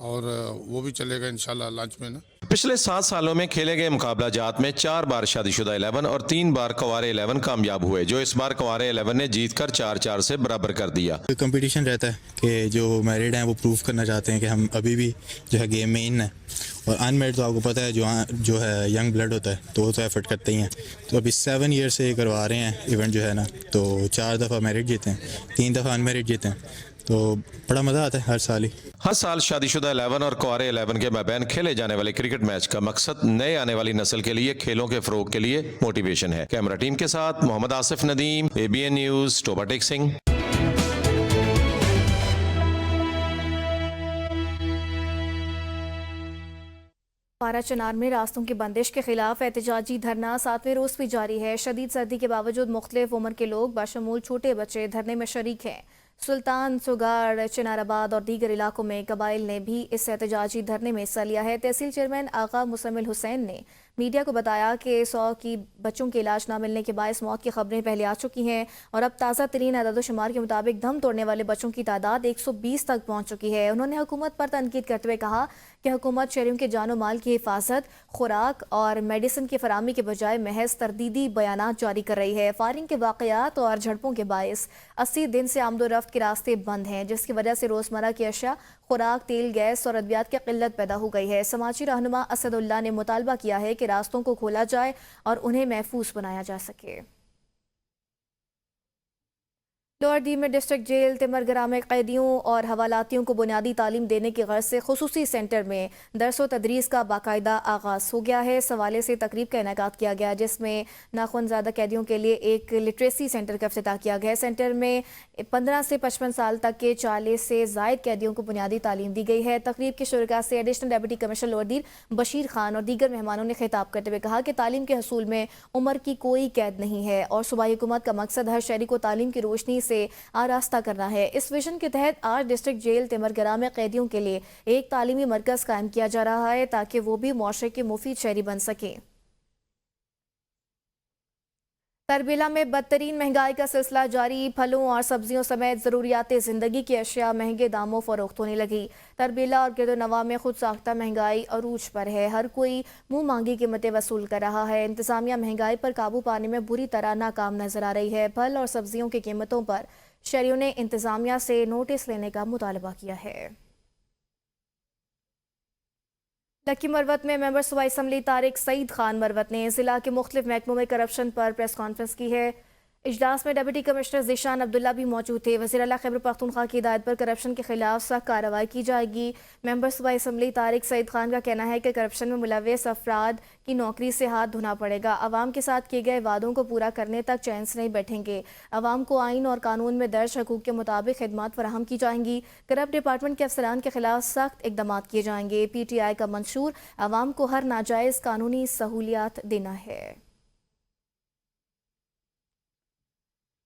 और वो भी चलेगा इंशाल्लाह लंच में ना। पिछले 7 सालों में खेले गए मुकाबला जात में 4 बार शादीशुदा 11 और 3 बार कंवारे 11 कामयाब हुए, जो इस बार कंवारे 11 ने जीतकर 4-4 से बराबर कर दिया। कंपटीशन रहता है कि जो मैरिड हैं वो प्रूव करना चाहते हैं कि हम अभी भी जो है गेम में इन है, और अनमेरिड तो आपको पता है जो है यंग ब्लड होता है तो वो तो एफर्ट करते ही हैं। तो अभी 7 ईयर से करवा रहे हैं इवेंट जो है ना, तो 4 दफ़ा मैरिड जीते हैं, 3 दफ़ा अनमेरिड जीते हैं, तो बड़ा मज़ा आता है हर साल ही। हर साल शादीशुदा 11 और कंवारे 11 के माबैन खेले जाने वाले क्रिकेट मैच का मकसद नए आने वाली नस्ल के लिए खेलों के फरोग के लिए मोटिवेशन है। कैमरा टीम के साथ Mohammad Asif Nadeem, ABN news, Toba टेक्सिंग। पारा चनार में रास्तों की बंदिश के खिलाफ एहतजाजी धरना 7वें रोज भी जारी है। शदीद सर्दी के बावजूद मुख्तलिफ उम्र के लोग बशमूल छोटे बच्चे धरने में शरीक हैं। सुल्तान सुगार, चनाराबाद और दीगर इलाकों में कबाइल ने भी इस एहतजाजी धरने में हिस्सा लिया है। तहसील चेयरमैन आगा मुसम्मिल हुसैन ने मीडिया को बताया कि 100 की बच्चों के इलाज न मिलने के बायस मौत की खबरें पहले आ चुकी हैं और अब ताज़ा तरीन अदद-ओ-शुमार के मुताबिक दम तोड़ने वाले बच्चों की तादाद 120 तक पहुँच चुकी है। उन्होंने हुकूमत पर तनकीद करते हुए कहा कि हुकूमत शहरियों के जानो माल की हिफाजत, खुराक और मेडिसिन की फराहमी के बजाय महज तरदीदी बयानात जारी कर रही है। फायरिंग के वाक़यात और झड़पों के बायस 80 दिन से आमदोरफ्त के रास्ते बंद हैं, जिसकी वजह से रोज़मर्रा की अशिया, खुराक, तेल, गैस और अद्वियात की किल्लत पैदा हो गई है। समाजी रहनुमा असदुल्ला ने मुतालबा किया है कि रास्तों को खोला जाए और उन्हें महफूज बनाया जा सके। लोअर दी में डिस्ट्रिक्ट जेल तिमरगरा में कैदियों और हवालातियों को बुनियादी तालीम देने की गर्ज से खुसूसी सेंटर में दरस व तदरीस का बाकायदा आगाज़ हो गया है। इस हवाले से तकरीब का इनेकाद किया गया, जिसमें नाखुनज़ादा कैदियों के लिए एक लिटरेसी सेंटर का इफ्तिताह किया गया। सेंटर में 15 से 55 साल तक के 40 से ज़ायद कैदियों को बुनियादी तालीम दी गई है। तकरीब की शुरका से एडिशनल डेप्यूटी कमिश्नर लोअर दी बशीर खान और दीगर मेहमानों ने खिताब करते हुए कहा कि तालीम के हसूल में उम्र की कोई कैद नहीं है और सूबाई हुकूमत का मकसद हर शहरी को तालीम की रोशनी से आरास्ता करना है। इस विजन के तहत आज डिस्ट्रिक्ट जेल तिमरगरा में कैदियों के लिए एक तालीमी मरकज कायम किया जा रहा है ताकि वो भी मुआशरे के मुफीद शहरी बन सकें। तरबेला में बदतरीन महंगाई का सिलसिला जारी। फलों और सब्जियों समेत ज़रूरियात ज़िंदगी की अशिया महंगे दामों फरोख्त होने लगी। तरबेला और गिरदोनवा में खुद साख्ता महंगाई अरूज पर है। हर कोई मुंह मांगी कीमतें वसूल कर रहा है। इंतज़ामिया महंगाई पर काबू पाने में बुरी तरह नाकाम नजर आ रही है। फल और सब्जियों की कीमतों पर शहरियों ने इंतज़ामिया से नोटिस लेने का मुतालबा किया है। लकी मरवत में मेंबर सूबाई असम्बली तारिक सईद खान मरवत ने जिला के मुख्तलिफ महकमों में करप्शन पर प्रेस कॉन्फ्रेंस की है। इजलास में डिप्टी कमिश्नर ज़ीशान अब्दुल्ला भी मौजूद थे। वज़ीर आला खैबर पख्तूनख्वा की हिदायत पर करप्शन के खिलाफ सख्त कार्रवाई की जाएगी। मेंबर सूबाई असम्बली तारिक सईद खान का कहना है कि करप्शन में मुलव्वस अफराद की नौकरी से हाथ धोना पड़ेगा। आवाम के साथ किए गए वादों को पूरा करने तक चैन से नहीं बैठेंगे। आवाम को आइन और कानून में दर्ज हकूक़ के मुताबिक खिदमात फराहम की जाएंगी। करप्ट डिपार्टमेंट के अफसरान के खिलाफ सख्त इक़दाम किए जाएंगे। PTI का मंशूर आवाम को हर नाजायज़ कानूनी सहूलियात देना है।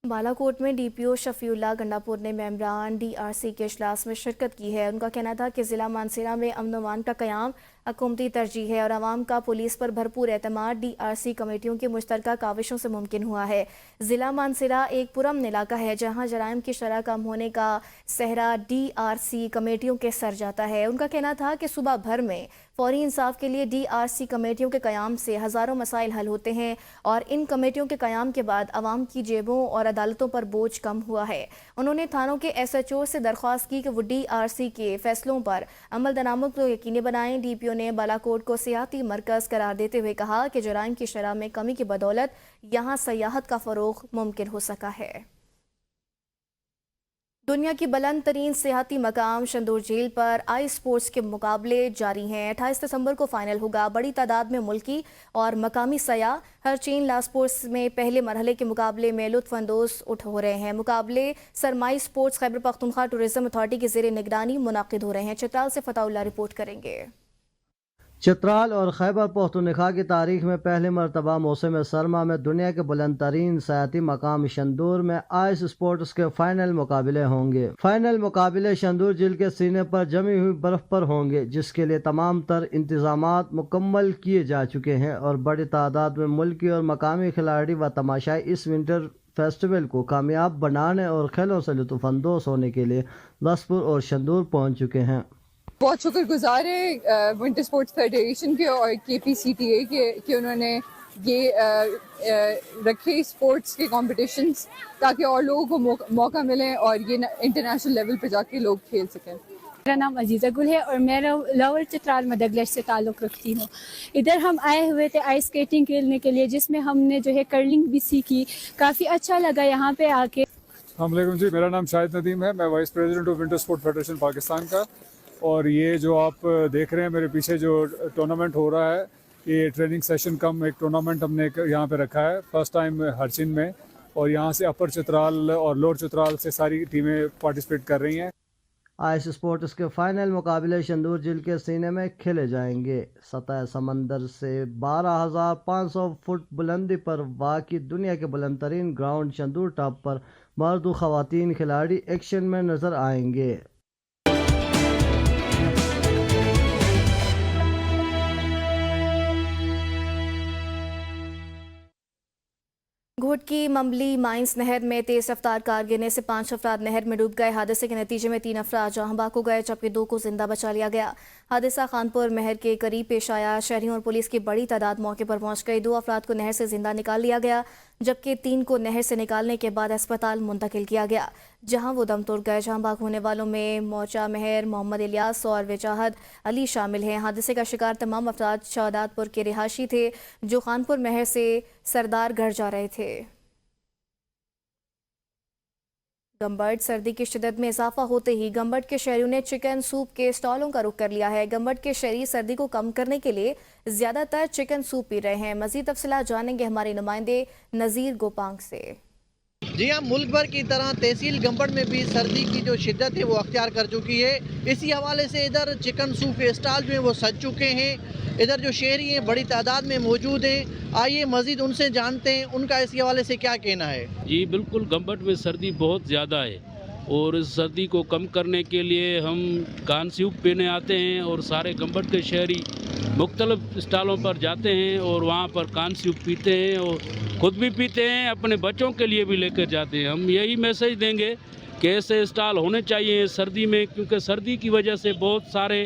बालाकोट में DPO शफीउल्लाह गंडापुर ने मेंबरान DRC के इजलास में शिरकत की है। उनका कहना था कि ज़िला मानसरा में अमन अमान का क़याम हुकूमती तरजीह है और आवाम का पुलिस पर भरपूर एतमाद DRC कमेटियों की मुश्तरका काविशों से मुमकिन हुआ है। ज़िला मानसरा एक पुरअमन इलाका है जहाँ जराइम की शरह कम होने का सहरा DRC कमेटियों के सर जाता है। उनका कहना था कि सुबह भर में फौरी इंसाफ के लिए DRC कमेटियों के क़याम से हज़ारों मसाइल हल होते हैं और इन कमेटियों के क़याम के बाद आवाम की जेबों और अदालतों पर बोझ कम हुआ है। उन्होंने थानों के SHO से दरख्वास्त की कि वो DRC के फैसलों पर अमल दरामद को यकीनी बनाएं। DPO ने बालाकोट को सियाती मरकज़ करार देते हुए कहा कि जराइम की शरह में कमी की बदौलत यहाँ सयाहत का फ़रोग़ मुमकिन हो सका है। दुनिया की बुलंद तरीन सियाहती मकाम शंदूर झील पर आई स्पोर्ट्स के मुकाबले जारी हैं। 28 दिसंबर को फाइनल होगा। बड़ी तादाद में मुल्की और मकामी सयाह हर चीन ला स्पोर्ट्स में पहले मरहले के मुकाबले में लुत्फ अंदोज हो रहे हैं। मुकाबले सरमाई sports Khyber Pakhtunkhwa tourism authority की ज़ेर निगरानी मुनाकिद हो रहे हैं। चित्राल से फताउल्ला रिपोर्ट करेंगे। चित्राल और खैबर पख्तूनख्वा की तारीख में पहली मरतबा मौसम सरमा में दुनिया के बुलंद तरीन सयाती मकाम शंदूर में आइस स्पोर्ट्स के फाइनल मुकाबले होंगे। फाइनल मुकाबले शंदूर झील के सीने पर जमी हुई बर्फ पर होंगे, जिसके लिए तमाम तर इंतजामात मुकम्मल किए जा चुके हैं और बड़ी तादाद में मुल्की और मकामी खिलाड़ी व तमाशाई इस विंटर फेस्टिवल को कामयाब बनाने और खेलों से लुत्फ़अंदोज़ होने के लिए लसपुर और शंदूर पहुँच चुके हैं। बहुत शुक्रगुजार है विंटर स्पोर्ट्स फेडरेशन के और KPCTA के कि उन्होंने ये रखे स्पोर्ट्स के कॉम्पिटिशन्स ताकि और लोगों को मौका मिले और ये इंटरनेशनल लेवल पे जाके लोग खेल सकें। मेरा नाम अजीज़ा गुल है और मैं लोअर चित्राल मदगलश से ताल्लुक़ रखती हूँ। इधर हम आए हुए थे आइस स्केटिंग खेलने के लिए, जिसमें हमने जो है कर्लिंग भी सीखी। काफ़ी अच्छा लगा यहाँ पे आके। अस्सलाम वालेकुम जी, मेरा नाम शाहिद नदीम है। मैं vice president of winter sport federation Pakistan का। और ये जो आप देख रहे हैं मेरे पीछे जो टूर्नामेंट हो रहा है, ये ट्रेनिंग सेशन कम एक टूर्नामेंट हमने यहाँ पे रखा है फर्स्ट टाइम हरचिन में। और यहाँ से अपर चित्राल और लोअर चित्राल से सारी टीमें पार्टिसिपेट कर रही हैं। आइस स्पोर्ट्स के फाइनल मुकाबले शंदूर झील के सीने में खेले जाएंगे। सतह समंदर से 12,500 फुट बुलंदी पर वाक़ई दुनिया के बुलंद तरीन ग्राउंड शंदूर टॉप पर मर्द व ख़वातीन खिलाड़ी एक्शन में नज़र आएंगे। घोट की ममली माइंस नहर में तेज रफ्तार कार गिरने से 5 अफराद नहर में डूब गए। हादसे के नतीजे में 3 अफराद जहां बाक हो गए, जबकि 2 को जिंदा बचा लिया गया। हादसा खानपुर महर के करीब पेश आया। शहरियों और पुलिस की बड़ी तादाद मौके पर पहुंच गई। 2 अफराद को नहर से जिंदा निकाल लिया गया, जबकि 3 को नहर से निकालने के बाद अस्पताल मुंतकिल किया गया, जहां वो दम तोड़ गए। जहां बाग होने वालों में मौचा महर, मोहम्मद इलियास और वजाहत अली शामिल हैं। हादसे का शिकार तमाम अफराद शादातपुर के रिहायशी थे, जो खानपुर महर से सरदार घर जा रहे थे। गंबट सर्दी की शिद्दत में इजाफा होते ही गंबट के शहरियों ने चिकन सूप के स्टॉलों का रुख कर लिया है। गंबट के शहरी सर्दी को कम करने के लिए ज्यादातर चिकन सूप पी रहे हैं। मजीद तफसीलात जानेंगे हमारे नुमाइंदे नज़ीर गोपांग से। जी हाँ, मुल्क भर की तरह तहसील गंबट में भी सर्दी की जो शिद्दत है वो अख्तियार कर चुकी है। इसी हवाले से इधर चिकन सूप के स्टॉल जो है वो सज चुके हैं। इधर जो शहरी हैं बड़ी तादाद में मौजूद हैं। आइए मजीद उनसे जानते हैं उनका इस हवाले से क्या कहना है। जी बिल्कुल, गंबट में सर्दी बहुत ज़्यादा है और इस सर्दी को कम करने के लिए हम कान सूप पीने आते हैं और सारे गंबट के शहरी मुख्तलिफ स्टॉलों पर जाते हैं और वहाँ पर कान सूप पीते हैं और ख़ुद भी पीते हैं, अपने बच्चों के लिए भी लेकर जाते हैं। हम यही मैसेज देंगे कि ऐसे स्टॉल होने चाहिए सर्दी में, क्योंकि सर्दी की वजह से बहुत सारे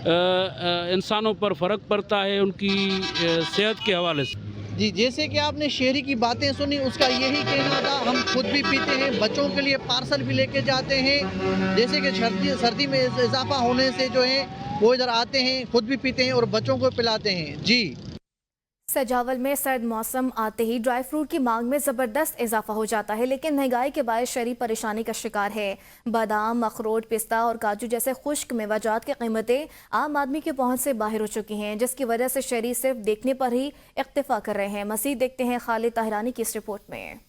इंसानों पर फ़र्क पड़ता है उनकी सेहत के हवाले से। जी, जैसे कि आपने शहरी की बातें सुनी, उसका यही कहना था हम खुद भी पीते हैं, बच्चों के लिए पार्सल भी लेके जाते हैं। जैसे कि सर्दी में इजाफा होने से जो है वो इधर आते हैं, खुद भी पीते हैं और बच्चों को पिलाते हैं। जी, सजावल में सर्द मौसम आते ही ड्राई फ्रूट की मांग में ज़बरदस्त इजाफा हो जाता है, लेकिन महंगाई के बायस शहरी परेशानी का शिकार है। बादाम, अखरोट, पिस्ता और काजू जैसे खुश्क मेवाजात की कीमतें आम आदमी की पहुंच से बाहर हो चुकी हैं, जिसकी वजह से शहरी सिर्फ देखने पर ही इक्तिफा कर रहे हैं। मज़ीद देखते हैं खालिद ताहिरानी की इस रिपोर्ट में।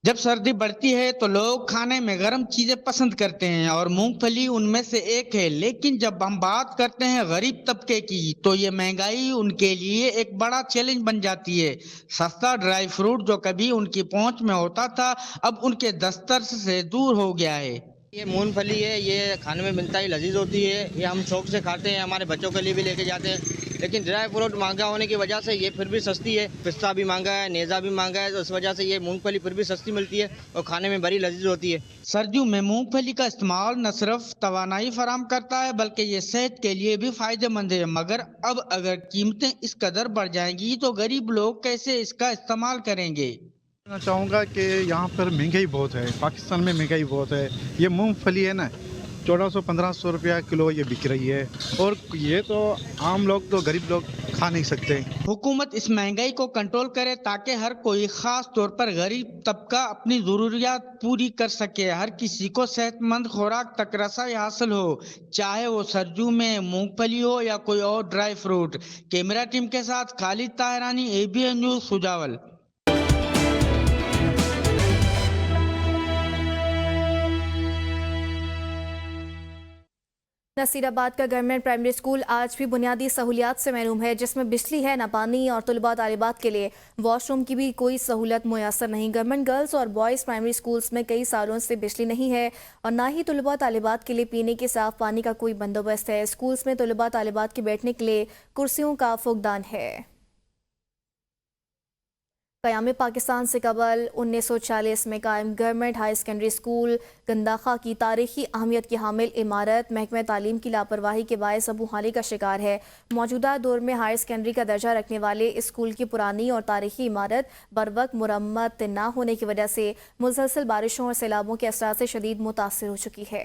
जब सर्दी बढ़ती है तो लोग खाने में गर्म चीजें पसंद करते हैं और मूंगफली उनमें से एक है। लेकिन जब हम बात करते हैं गरीब तबके की तो ये महंगाई उनके लिए एक बड़ा चैलेंज बन जाती है। सस्ता ड्राई फ्रूट जो कभी उनकी पहुंच में होता था, अब उनके दस्तर से दूर हो गया है। ये मूंगफली है, ये खाने में मिलता ही लजीज होती है, ये हम शौक से खाते हैं, हमारे बच्चों के लिए भी लेके जाते हैं। लेकिन ड्राई फ्रूट महंगा होने की वजह से ये फिर भी सस्ती है। पिस्ता भी महंगा है, नेज़ा भी महंगा है, तो इस वजह से ये मूंगफली फिर भी सस्ती मिलती है और खाने में बड़ी लजीज होती है। सर्दियों में मूंगफली का इस्तेमाल न सिर्फ तवानाई फराम करता है बल्कि ये सेहत के लिए भी फायदेमंद है। मगर अब अगर कीमतें इस कदर बढ़ जाएंगी तो गरीब लोग कैसे इसका इस्तेमाल करेंगे। मैं चाहूँगा कि यहाँ पर महंगाई बहुत है, पाकिस्तान में महंगाई बहुत है। ये मूंगफली है ना, 1400-1500 रुपया किलो ये बिक रही है, और ये तो आम लोग तो गरीब लोग खा नहीं सकते। हुकूमत इस महंगाई को कंट्रोल करे ताकि हर कोई, खास तौर पर गरीब तबका, अपनी जरूरियात पूरी कर सके, हर किसी को सेहतमंद खुराक तक रसाई हासिल हो, चाहे वो सरजू में मूंगफली हो या कोई और ड्राई फ्रूट। कैमरा टीम के साथ खालिद ताहरानी, ABN न्यूज़, सुजावल। नसीराबाद का गवर्नमेंट प्राइमरी स्कूल आज भी बुनियादी सहूलियात से महरूम है, जिसमें बिजली है न पानी, और तलबा तालिबात के लिए वॉशरूम की भी कोई सहूलत मुयसर नहीं। गवर्नमेंट गर्ल्स और बॉयज़ प्राइमरी स्कूल्स में कई सालों से बिजली नहीं है और ना ही तलबा तालिबात के लिए पीने के साफ पानी का कोई बंदोबस्त है। स्कूल्स में तलबा तालिबात के बैठने के लिए कुर्सियों का फुकदान है। क़याम पाकिस्तान से कबल 1940 में कायम गवर्नमेंट हाई सेकेंडरी स्कूल गंदाखा की तारीखी अहमियत की हामिल इमारत महकमे तालीम की लापरवाही के बायस अब बहाली का शिकार है। मौजूदा दौर में हाई सेकेंडरी का दर्जा रखने वाले इस स्कूल की पुरानी और तारीखी इमारत बरवक्त मुरम्मत न होने की वजह से मुसलसल बारिशों और सैलाबों के असरात से शदीद मुतासिर हो चुकी है।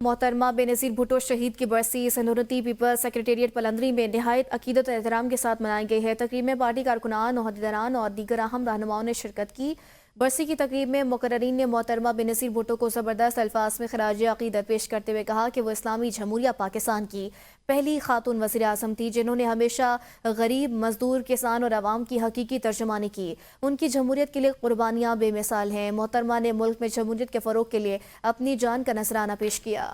मोहतरमा बेनज़ीर भुट्टो शहीद की बरसी सनूरती पीपल्स सेक्रेटेरिएट पलंदरी में नहायत अकीदत और एहतराम के साथ मनाई गई है। तकरीब में पार्टी कारकुनान, ओहदेदारान और दीगर अहम रहनुमाओं ने शिरकत की। बरसी की तकरीब में मुकर्ररीन ने मोहतरमा बेनज़ीर भुट्टो को ज़बरदस्त अल्फाज में खराज अकीदत पेश करते हुए कहा कि वो इस्लामी जमहूरिया पाकिस्तान की पहली खातून वज़ीर आज़म थी, जिन्होंने हमेशा गरीब, मजदूर, किसान और आवाम की हकीकी तर्जुमानी की। उनकी जमहूरियत के लिए कुर्बानियाँ बेमिसाल हैं। मोहतरमा ने मुल्क में जमहूरियत के फ़रोग के लिए अपनी जान का नजराना पेश किया।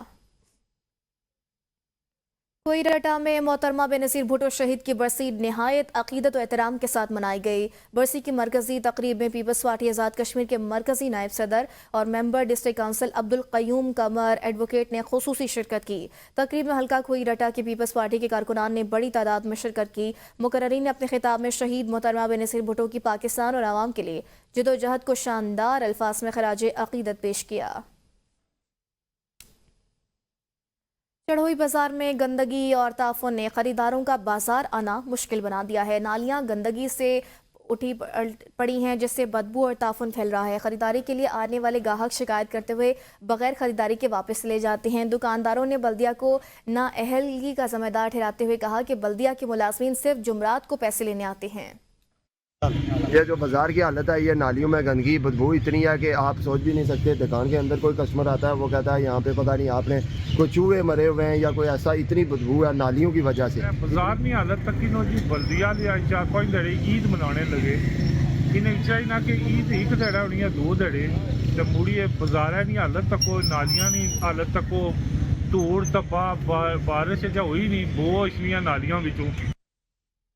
कोईरटा में मोहतरमा बेनज़ीर भुट्टो शहीद की बरसी नहायत अकीदत और एहतराम के साथ मनाई गई। बरसी की मरकजी तकरीब में पीपल्स पार्टी आज़ाद कश्मीर के मरकजी नायब सदर और member district council Abdul Qayyum Qamar advocate ने खुसूसी शिरकत की। तकरीब में हल्का कोईरटा की पीपल्स पार्टी के कारकुनान ने बड़ी तादाद में शिरकत की। मुकर्ररीन ने अपने खिताब में शहीद मोहतरमा बेनज़ीर भुट्टो की पाकिस्तान और आवाम के लिए जदोजहद को शानदार अल्फाज में खराज अकीदत पेश किया। चढ़ोई बाजार में गंदगी और ताफुन ने खरीदारों का बाजार आना मुश्किल बना दिया है। नालियां गंदगी से उठी पड़ी हैं, जिससे बदबू और ताफुन फैल रहा है। खरीदारी के लिए आने वाले ग्राहक शिकायत करते हुए बगैर खरीदारी के वापस ले जाते हैं। दुकानदारों ने बल्दिया को नाअहलगी का जिम्मेदार ठहराते हुए कहा कि बल्दिया के मुलाजमीन सिर्फ जुमरात को पैसे लेने आते हैं। ये जो बाजार की हालत है, ये नालियों में गंदगी, बदबू इतनी है कि आप सोच भी नहीं सकते। दुकान के अंदर कोई कस्टमर आता है, वो कहता है यहाँ पे पता नहीं आपने कोई चूहे मरे हुए हैं या कोई ऐसा, इतनी बदबू है नालियों की वजह से। बाजार की हालत तक की जी बल्दिया कोई दड़े ईद मनाने लगे, इन्हें चाहिए ना कि ईद एक दड़ा होनी है, दो दड़े तो मुड़िए बाजार की हालत तको, नालियां की हालत तको, धूड़ तब्बा बारिश हुई नहीं, बो इसलिए नालियां विचों।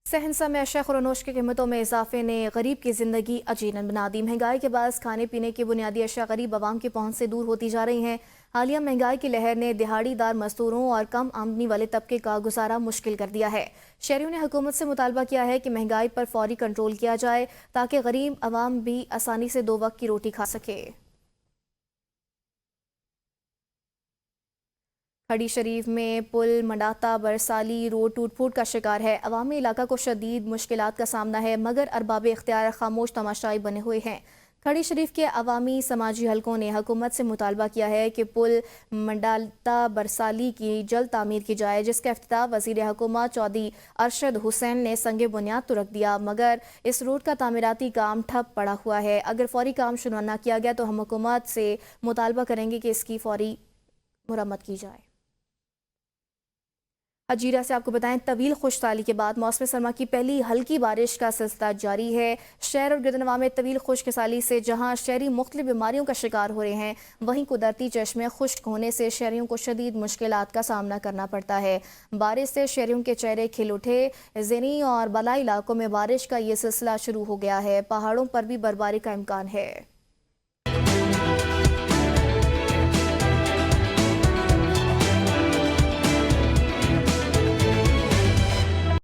सहनसा में अशिया खुरनोश की कीमतों में इजाफे ने गरीब की ज़िंदगी अजीनन बना दी। महंगाई के बायस खाने पीने की बुनियादी अशिया गरीब आवाम की पहुंच से दूर होती जा रही हैं। हालिया महंगाई की लहर ने दिहाड़ीदार मजदूरों और कम आमदनी वाले तबके का गुजारा मुश्किल कर दिया है। शहरियों ने हुकूमत से मुतालबा किया है कि महंगाई पर फौरी कंट्रोल किया जाए ताकि गरीब आवाम भी आसानी से दो वक्त की रोटी खा सके। खड़ी शरीफ में पुल मंडाता बरसाली रोड टूट फूट का शिकार है। अवामी इलाका को शदीद मुश्किलात का सामना है, मगर अरबाब इख्तियार खामोश तमाशाई बने हुए हैं। खड़ी शरीफ के अवामी समाजी हलकों ने हुकूमत से मुतालबा किया है कि पुल मंडाता बरसाली की जल्द तामीर की जाए, जिसका इफ्तिताह वज़ीर हुकूमत चौधरी अरशद हुसैन ने संगे बुनियाद तो रख दिया, मगर इस रोड का तामीराती काम ठप पड़ा हुआ है। अगर फौरी काम शुरू न किया गया तो हम हुकूमत से मुतालबा करेंगे कि इसकी फौरी मुरम्मत की जाए। हजीरा से आपको बताएं, तवील खुशहाली के बाद मौसम सरमा की पहली हल्की बारिश का सिलसिला जारी है। शहर और गिरदनवा में तवील खुशहाली से जहां शहरी मुख्तलिफ बीमारियों का शिकार हो रहे हैं, वहीं कुदरती चश्मे खुश्क होने से शहरियों को शदीद मुश्किलात का सामना करना पड़ता है। बारिश से शहरियों के चेहरे खिल उठे। ज़ेनी और बलाई इलाकों में बारिश का ये सिलसिला शुरू हो गया है। पहाड़ों पर भी बर्फबारी का इम्कान है।